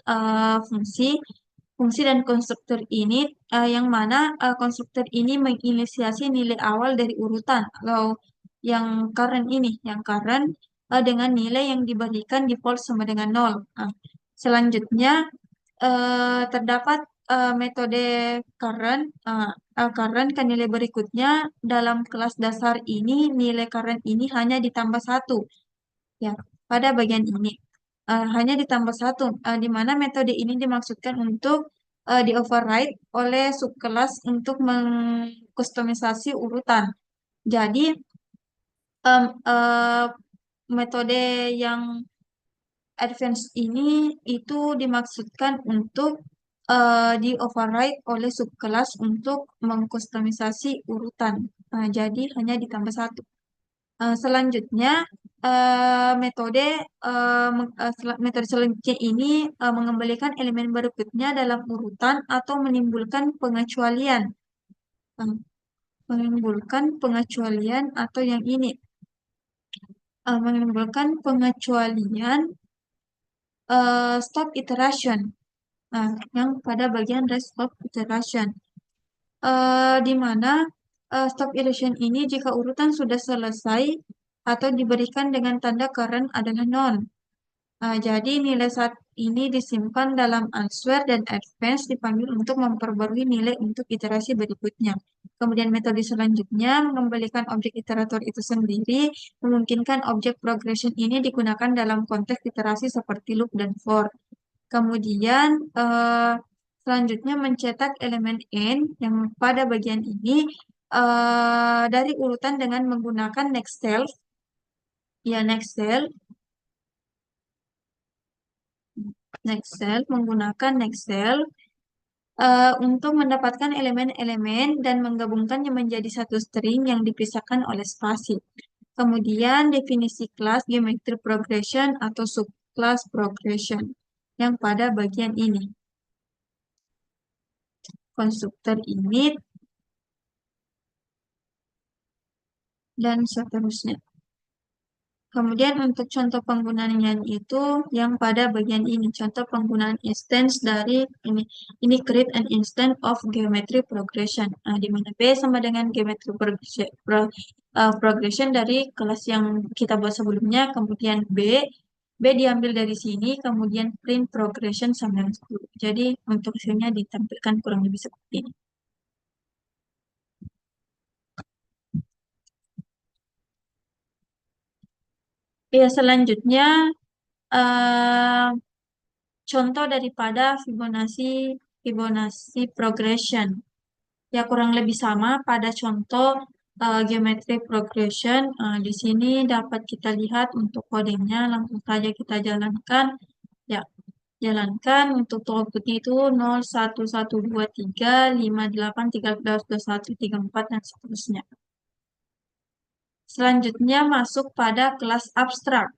fungsi dan konstruktor ini yang mana konstruktor ini menginisiasi nilai awal dari urutan atau yang current dengan nilai yang diberikan default sama dengan nol. Selanjutnya terdapat metode current ke nilai berikutnya dalam kelas dasar ini nilai current ini hanya ditambah satu. Ya, pada bagian ini hanya ditambah satu, di mana metode ini dimaksudkan untuk di-override oleh subkelas untuk mengkustomisasi urutan. Jadi, em, eh, metode yang advance ini itu dimaksudkan untuk di-override oleh subkelas untuk mengkustomisasi urutan. Jadi, hanya ditambah satu. Selanjutnya, metode selanjutnya ini mengembalikan elemen berikutnya dalam urutan atau Eh, menimbulkan pengecualian atau yang ini menimbulkan pengecualian stop iteration. Yang pada bagian rest stop iteration. Di mana stop iteration ini jika urutan sudah selesai atau diberikan dengan tanda current adalah non. Jadi nilai saat ini disimpan dalam answer dan advance dipanggil untuk memperbarui nilai untuk iterasi berikutnya. Kemudian metode selanjutnya mengembalikan objek iterator itu sendiri, memungkinkan objek progression ini digunakan dalam konteks iterasi seperti loop dan for. Kemudian selanjutnya mencetak elemen n yang pada bagian ini dari urutan dengan menggunakan next cell, ya menggunakan next cell untuk mendapatkan elemen-elemen dan menggabungkannya menjadi satu string yang dipisahkan oleh spasi. Kemudian definisi kelas geometry progression atau subclass progression yang pada bagian ini. Konstruktor init dan seterusnya. Kemudian untuk contoh penggunaannya itu yang pada bagian ini, contoh penggunaan instance dari ini create an instance of geometry progression. Di mana B sama dengan geometry progression dari kelas yang kita buat sebelumnya, kemudian B diambil dari sini, kemudian print progression sama dengan 10. Jadi untuk hasilnya ditampilkan kurang lebih seperti ini. Ya, selanjutnya eh, contoh daripada Fibonacci progression. Ya, kurang lebih sama pada contoh geometry progression. Di sini dapat kita lihat untuk kodenya. Langsung saja kita jalankan. Ya, jalankan untuk outputnya itu 0, 1, 1, 2, 3, 5, 8, 13, 21, 34, dan seterusnya. Selanjutnya masuk pada kelas abstrak.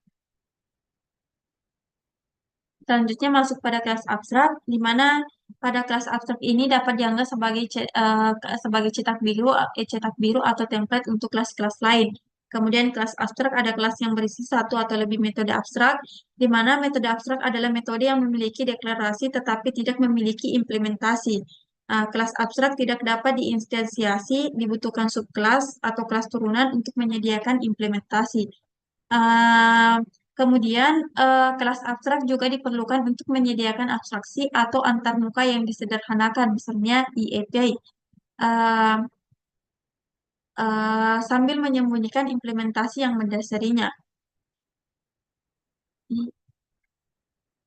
Selanjutnya masuk pada kelas abstrak, di mana pada kelas abstrak ini dapat dianggap sebagai cetak biru atau template untuk kelas-kelas lain. Kemudian kelas abstrak ada kelas yang berisi satu atau lebih metode abstrak, di mana metode abstrak adalah metode yang memiliki deklarasi tetapi tidak memiliki implementasi. Kelas abstrak tidak dapat diinstansiasi, dibutuhkan subkelas atau kelas turunan untuk menyediakan implementasi. Uh, Kemudian, kelas abstrak juga diperlukan untuk menyediakan abstraksi atau antarmuka yang disederhanakan, misalnya di API, uh, sambil menyembunyikan implementasi yang mendasarinya.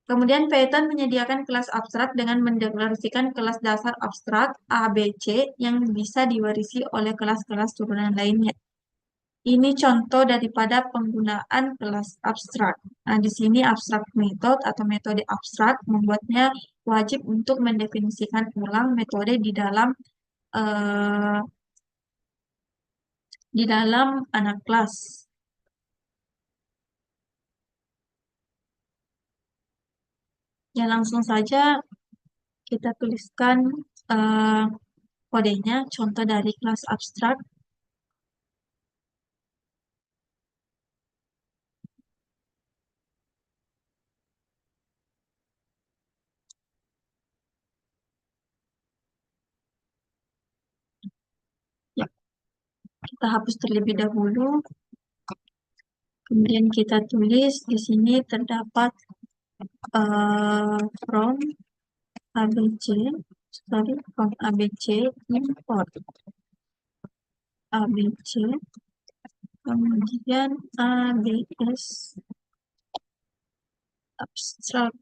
Kemudian, Python menyediakan kelas abstrak dengan mendeklarasikan kelas dasar abstrak A, B, C yang bisa diwarisi oleh kelas-kelas turunan lainnya. Ini contoh daripada penggunaan kelas abstrak. Nah, di sini abstrak method atau metode abstrak membuatnya wajib untuk mendefinisikan ulang metode eh, di dalam anak kelas. Ya, langsung saja kita tuliskan eh, kodenya, contoh dari kelas abstrak. Ya, kita hapus terlebih dahulu. Kemudian kita tulis di sini terdapat from ABC, sorry, from ABC import ABC, kemudian ABS abstract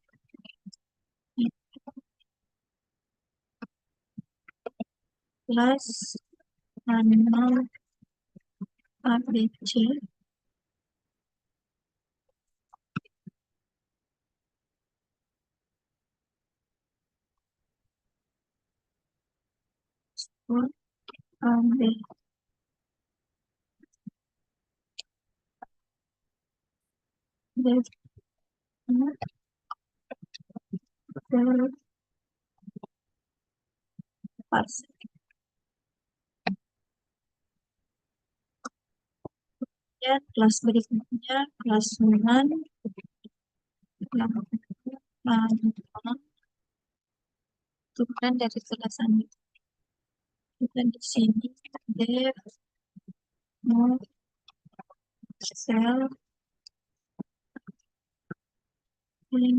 plus animal ABC for AB. That's the first. Ya, kelas berikutnya kelas 9 yang bukan dari kelasan kita di sini dev move cell in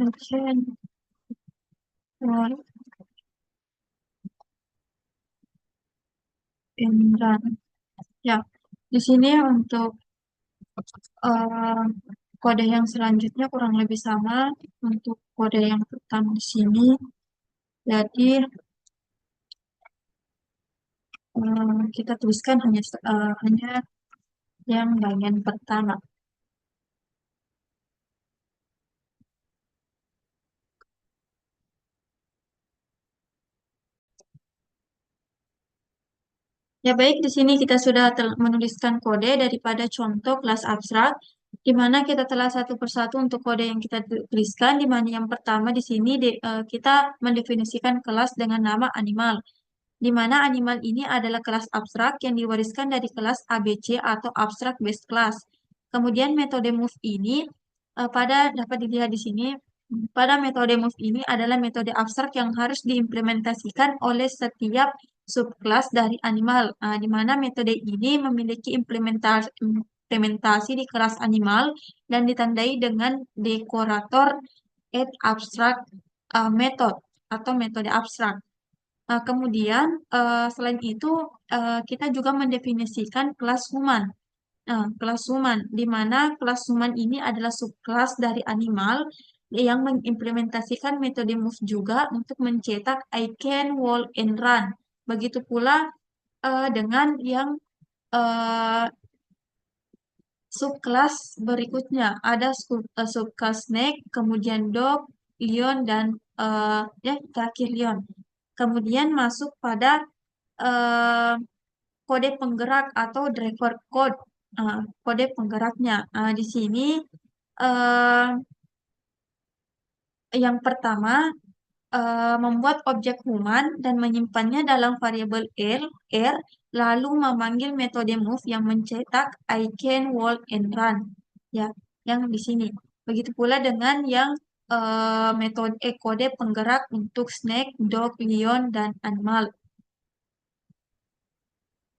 action for in run. Ya, di sini untuk eh, kode yang selanjutnya kurang lebih sama untuk kode yang pertama di sini. Jadi kita tuliskan hanya yang bagian pertama. Ya baik, di sini kita sudah menuliskan kode daripada contoh kelas abstrak, di mana kita telah satu persatu untuk kode yang kita tuliskan, di mana yang pertama di sini kita mendefinisikan kelas dengan nama animal, di mana animal ini adalah kelas abstrak yang diwariskan dari kelas ABC atau abstract base class. Kemudian metode move ini dapat dilihat di sini, pada metode move ini adalah metode abstrak yang harus diimplementasikan oleh setiap subkelas dari animal, di mana metode ini memiliki implementasi di kelas animal dan ditandai dengan dekorator add abstract method atau metode abstrak. Kemudian selain itu kita juga mendefinisikan kelas human. Kelas human, di mana kelas human ini adalah subkelas dari animal yang mengimplementasikan metode move juga untuk mencetak icon, wall, and run. Begitu pula dengan yang eh, subkelas berikutnya ada subkelas snake, kemudian dog, lion, dan ya terakhir lion. Kemudian masuk pada eh, kode penggerak atau driver code, kode penggeraknya. Di sini eh, yang pertama membuat objek human dan menyimpannya dalam variabel R, lalu memanggil metode move yang mencetak I can walk and run. Ya, yang di sini. Begitu pula dengan yang metode kode penggerak untuk snake, dog, lion, dan animal.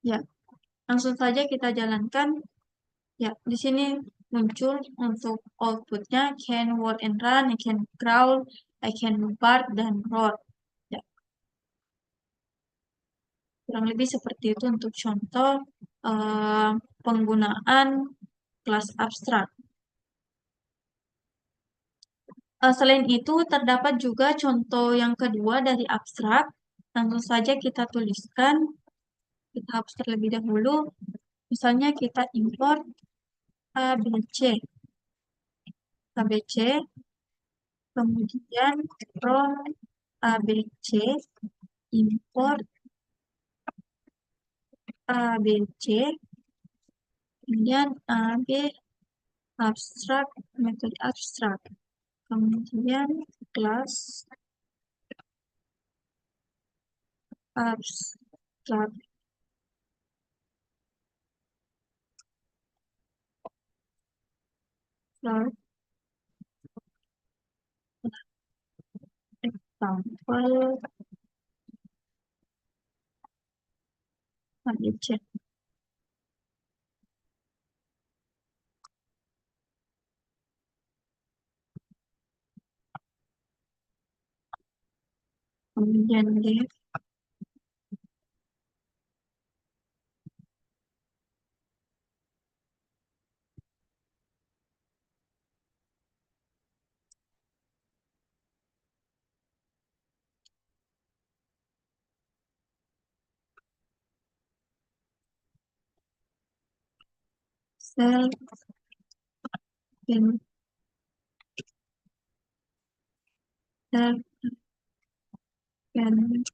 Ya, langsung saja kita jalankan. Ya, di sini muncul untuk outputnya can walk and run, I can crawl, I can bark, dan roar. Ya, kurang lebih seperti itu untuk contoh eh, penggunaan kelas abstrak. Selain itu, terdapat juga contoh yang kedua dari abstrak. Langsung saja kita tuliskan, kita hapus terlebih dahulu. Misalnya kita import ABC, ABC, kemudian from ABC, import ABC, kemudian AB abstrak, metode abstrak. Kemudian kelas abstrak example ABC. Kemudian def self and self and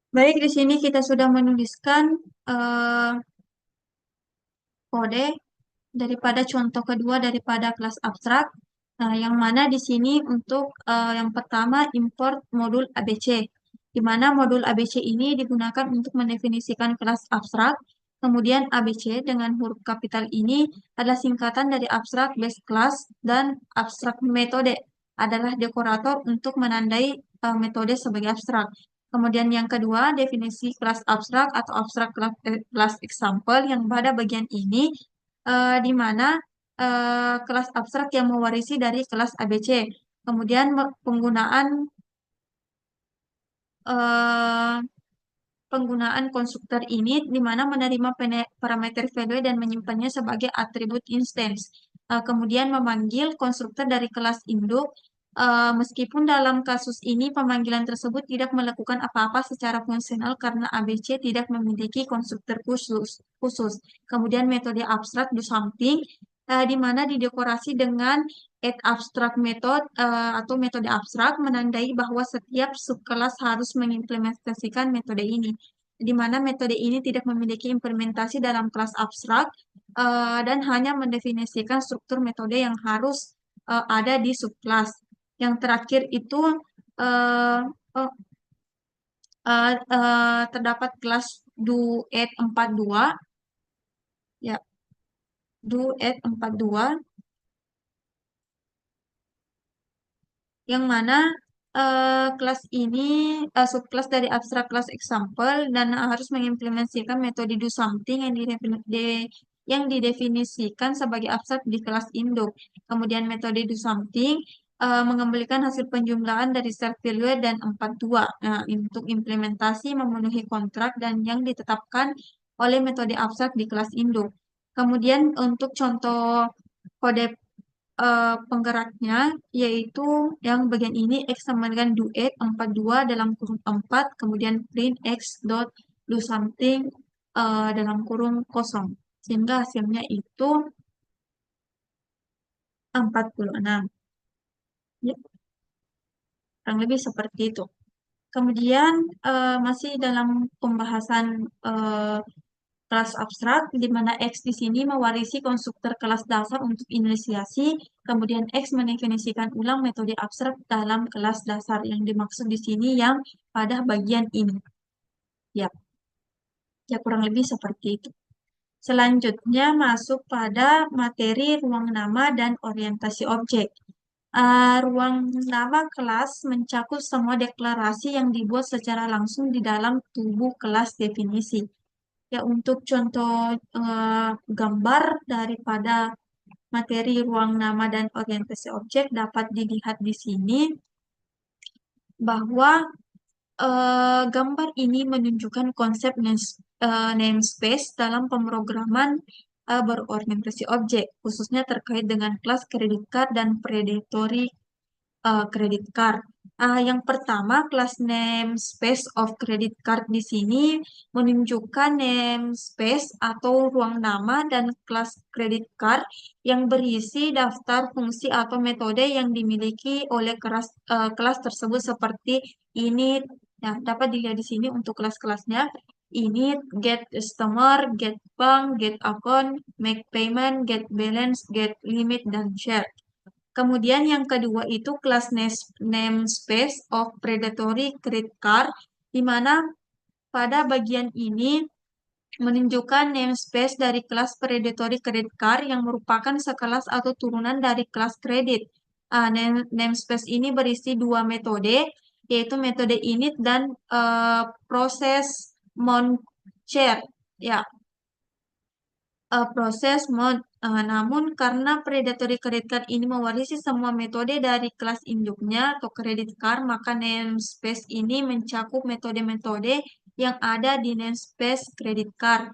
Baik, di sini kita sudah menuliskan eh, kode daripada contoh kedua daripada kelas abstrak. Nah, yang mana di sini untuk yang pertama import modul ABC, di mana modul ABC ini digunakan untuk mendefinisikan kelas abstrak. Kemudian ABC dengan huruf kapital ini adalah singkatan dari abstrak base class dan abstrak metode adalah dekorator untuk menandai metode sebagai abstrak. Kemudian yang kedua, definisi kelas abstrak atau abstrak kelas example yang pada bagian ini di mana kelas abstrak yang mewarisi dari kelas ABC. Kemudian penggunaan eh, penggunaan konstruktor ini di mana menerima parameter value dan menyimpannya sebagai atribut instance. Kemudian memanggil konstruktor dari kelas induk. Meskipun dalam kasus ini pemanggilan tersebut tidak melakukan apa-apa secara fungsional karena ABC tidak memiliki konstruktor khusus. Kemudian metode abstrak do something di mana didekorasi dengan add abstract method atau metode abstrak menandai bahwa setiap subkelas harus mengimplementasikan metode ini, di mana metode ini tidak memiliki implementasi dalam kelas abstrak dan hanya mendefinisikan struktur metode yang harus ada di subkelas. Yang terakhir itu uh, uh, terdapat kelas duet 42, ya, duet 42 yang mana kelas ini subkelas dari abstrak kelas example dan harus mengimplementasikan metode do something yang didefinisikan sebagai abstrak di kelas induk. Kemudian metode do something mengembalikan hasil penjumlahan dari self value dan 42. Nah, untuk implementasi memenuhi kontrak dan yang ditetapkan oleh metode abstrak di kelas induk. Kemudian untuk contoh kode penggeraknya yaitu yang bagian ini X sama dengan duet 42 dalam kurung 4 kemudian print X dot do something dalam kurung kosong sehingga hasilnya itu 46 ya, kurang lebih seperti itu. Kemudian masih dalam pembahasan eh, kelas abstrak, di mana X di sini mewarisi konstruktor kelas dasar untuk inisiasi, kemudian X mendefinisikan ulang metode abstrak dalam kelas dasar yang dimaksud di sini yang pada bagian ini. Ya, ya kurang lebih seperti itu. Selanjutnya masuk pada materi ruang nama dan orientasi objek. Ruang nama kelas mencakup semua deklarasi yang dibuat secara langsung di dalam tubuh kelas definisi. Ya, untuk contoh gambar daripada materi ruang nama dan orientasi objek dapat dilihat di sini bahwa gambar ini menunjukkan konsep namespace dalam pemrograman berorientasi objek, khususnya terkait dengan kelas kredit card dan predatory credit card. Yang pertama, kelas namespace of credit card di sini menunjukkan namespace atau ruang nama dan kelas credit card yang berisi daftar fungsi atau metode yang dimiliki oleh kelas tersebut seperti init. Nah, dapat dilihat di sini untuk kelas-kelasnya. Init, get customer, get bank, get account, make payment, get balance, get limit, dan share. Kemudian yang kedua itu kelas namespace of predatory credit card, di mana pada bagian ini menunjukkan namespace dari kelas predatory credit card yang merupakan sekelas atau turunan dari kelas kredit. Namespace ini berisi dua metode, yaitu metode init dan proses mount share. Ya, proses mode. Namun karena predatory credit card ini mewarisi semua metode dari kelas induknya atau credit card, maka namespace ini mencakup metode-metode yang ada di namespace credit card.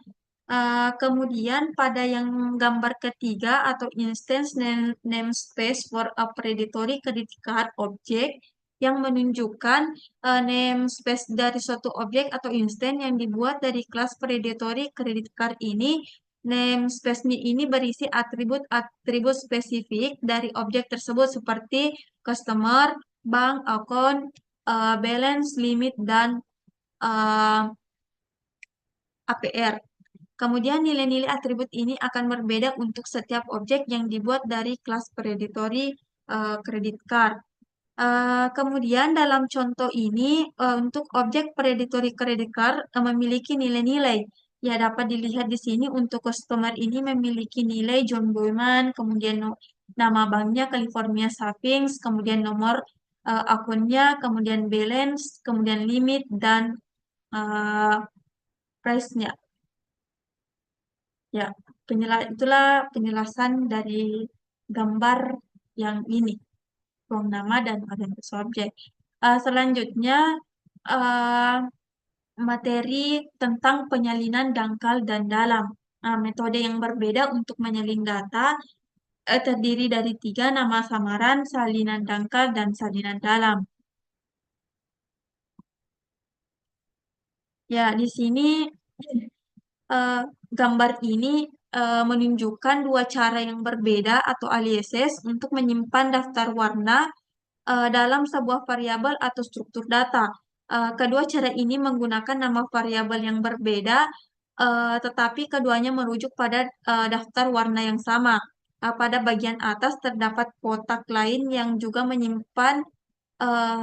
Kemudian pada yang gambar ketiga atau instance namespace for a predatory credit card object yang menunjukkan namespace dari suatu objek atau instance yang dibuat dari kelas predatory credit card ini. Namespace-nya ini berisi atribut-atribut spesifik dari objek tersebut seperti customer, bank, account, balance, limit, dan eh, APR. Kemudian nilai-nilai atribut ini akan berbeda untuk setiap objek yang dibuat dari kelas predatory credit card. Kemudian dalam contoh ini untuk objek predatory credit card memiliki nilai-nilai. Ya dapat dilihat di sini untuk customer ini memiliki nilai John Boyman, kemudian nama banknya California Savings, kemudian nomor akunnya, kemudian balance, kemudian limit dan eh, price-nya. Ya, itulah penjelasan dari gambar yang ini, ruang nama dan orientasi objek. Selanjutnya, eh, materi tentang penyalinan dangkal dan dalam. Metode yang berbeda untuk menyalin data terdiri dari tiga: nama samaran, salinan dangkal, dan salinan dalam. Ya, di sini eh, gambar ini menunjukkan dua cara yang berbeda atau aliases untuk menyimpan daftar warna dalam sebuah variabel atau struktur data. Kedua cara ini menggunakan nama variabel yang berbeda, tetapi keduanya merujuk pada daftar warna yang sama. Pada bagian atas terdapat kotak lain yang juga menyimpan,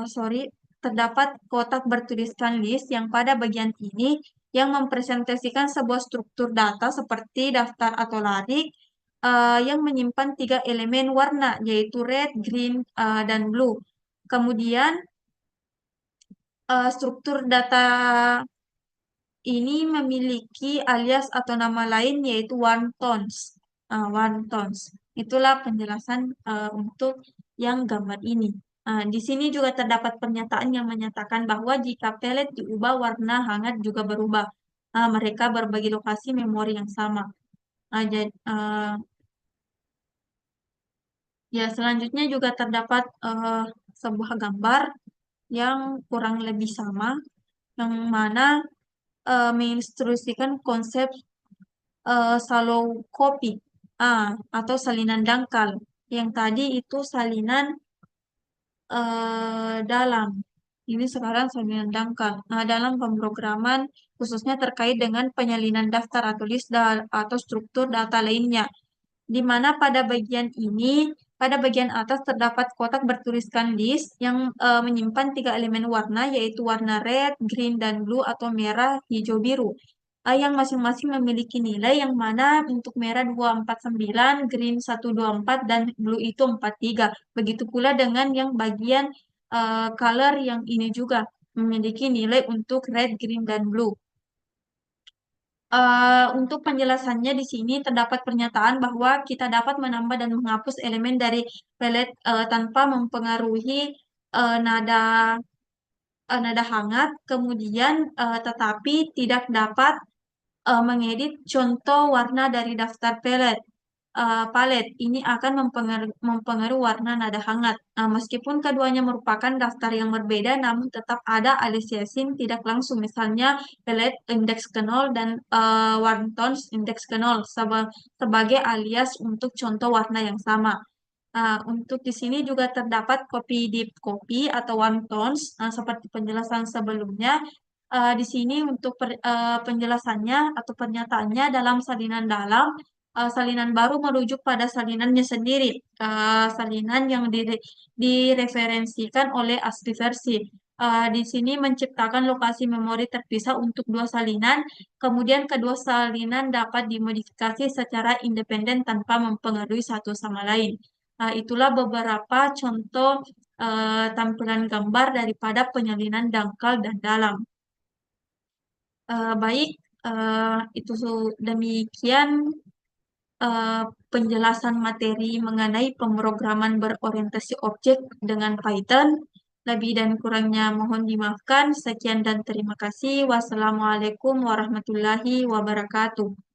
sorry, terdapat kotak bertuliskan list yang pada bagian ini yang mempresentasikan sebuah struktur data seperti daftar atau larik yang menyimpan tiga elemen warna, yaitu red, green, dan blue. Kemudian struktur data ini memiliki alias atau nama lain yaitu one tones. One tones. Itulah penjelasan untuk yang gambar ini. Di sini juga terdapat pernyataan yang menyatakan bahwa jika pelet diubah, warna hangat juga berubah. Mereka berbagi lokasi memori yang sama. Ya, selanjutnya juga terdapat sebuah gambar yang kurang lebih sama, yang mana menginstruksikan konsep shallow copy atau salinan dangkal. Yang tadi itu salinan dalam. Ini sekarang salinan dangkal. Dalam pemrograman khususnya terkait dengan penyalinan daftar atau list atau struktur data lainnya, di mana pada bagian ini, pada bagian atas terdapat kotak bertuliskan list yang menyimpan tiga elemen warna, yaitu warna red, green, dan blue atau merah, hijau, biru. Yang masing-masing memiliki nilai yang mana untuk merah 249, green 124, dan blue itu 43. Begitu pula dengan yang bagian color yang ini juga memiliki nilai untuk red, green, dan blue. Untuk penjelasannya di sini terdapat pernyataan bahwa kita dapat menambah dan menghapus elemen dari pelet tanpa mempengaruhi nada nada hangat, kemudian tetapi tidak dapat mengedit contoh warna dari daftar pelet. Palet ini akan mempengaruhi warna nada hangat. Meskipun keduanya merupakan daftar yang berbeda, namun tetap ada aliasing tidak langsung. Misalnya pelet indeks ke 0 dan warna tones indeks ke 0 sebagai alias untuk contoh warna yang sama. Untuk di sini juga terdapat copy deep copy atau one tones seperti penjelasan sebelumnya. Di sini untuk penjelasannya atau pernyataannya dalam salinan dalam, salinan baru merujuk pada salinannya sendiri, salinan yang direferensikan oleh asli versi. Di sini menciptakan lokasi memori terpisah untuk dua salinan, kemudian kedua salinan dapat dimodifikasi secara independen tanpa mempengaruhi satu sama lain. Itulah beberapa contoh tampilan gambar daripada penyalinan dangkal dan dalam. Baik, itu demikian eh, penjelasan materi mengenai pemrograman berorientasi objek dengan Python. Lebih dan kurangnya mohon dimaafkan. Sekian dan terima kasih. Wassalamualaikum warahmatullahi wabarakatuh.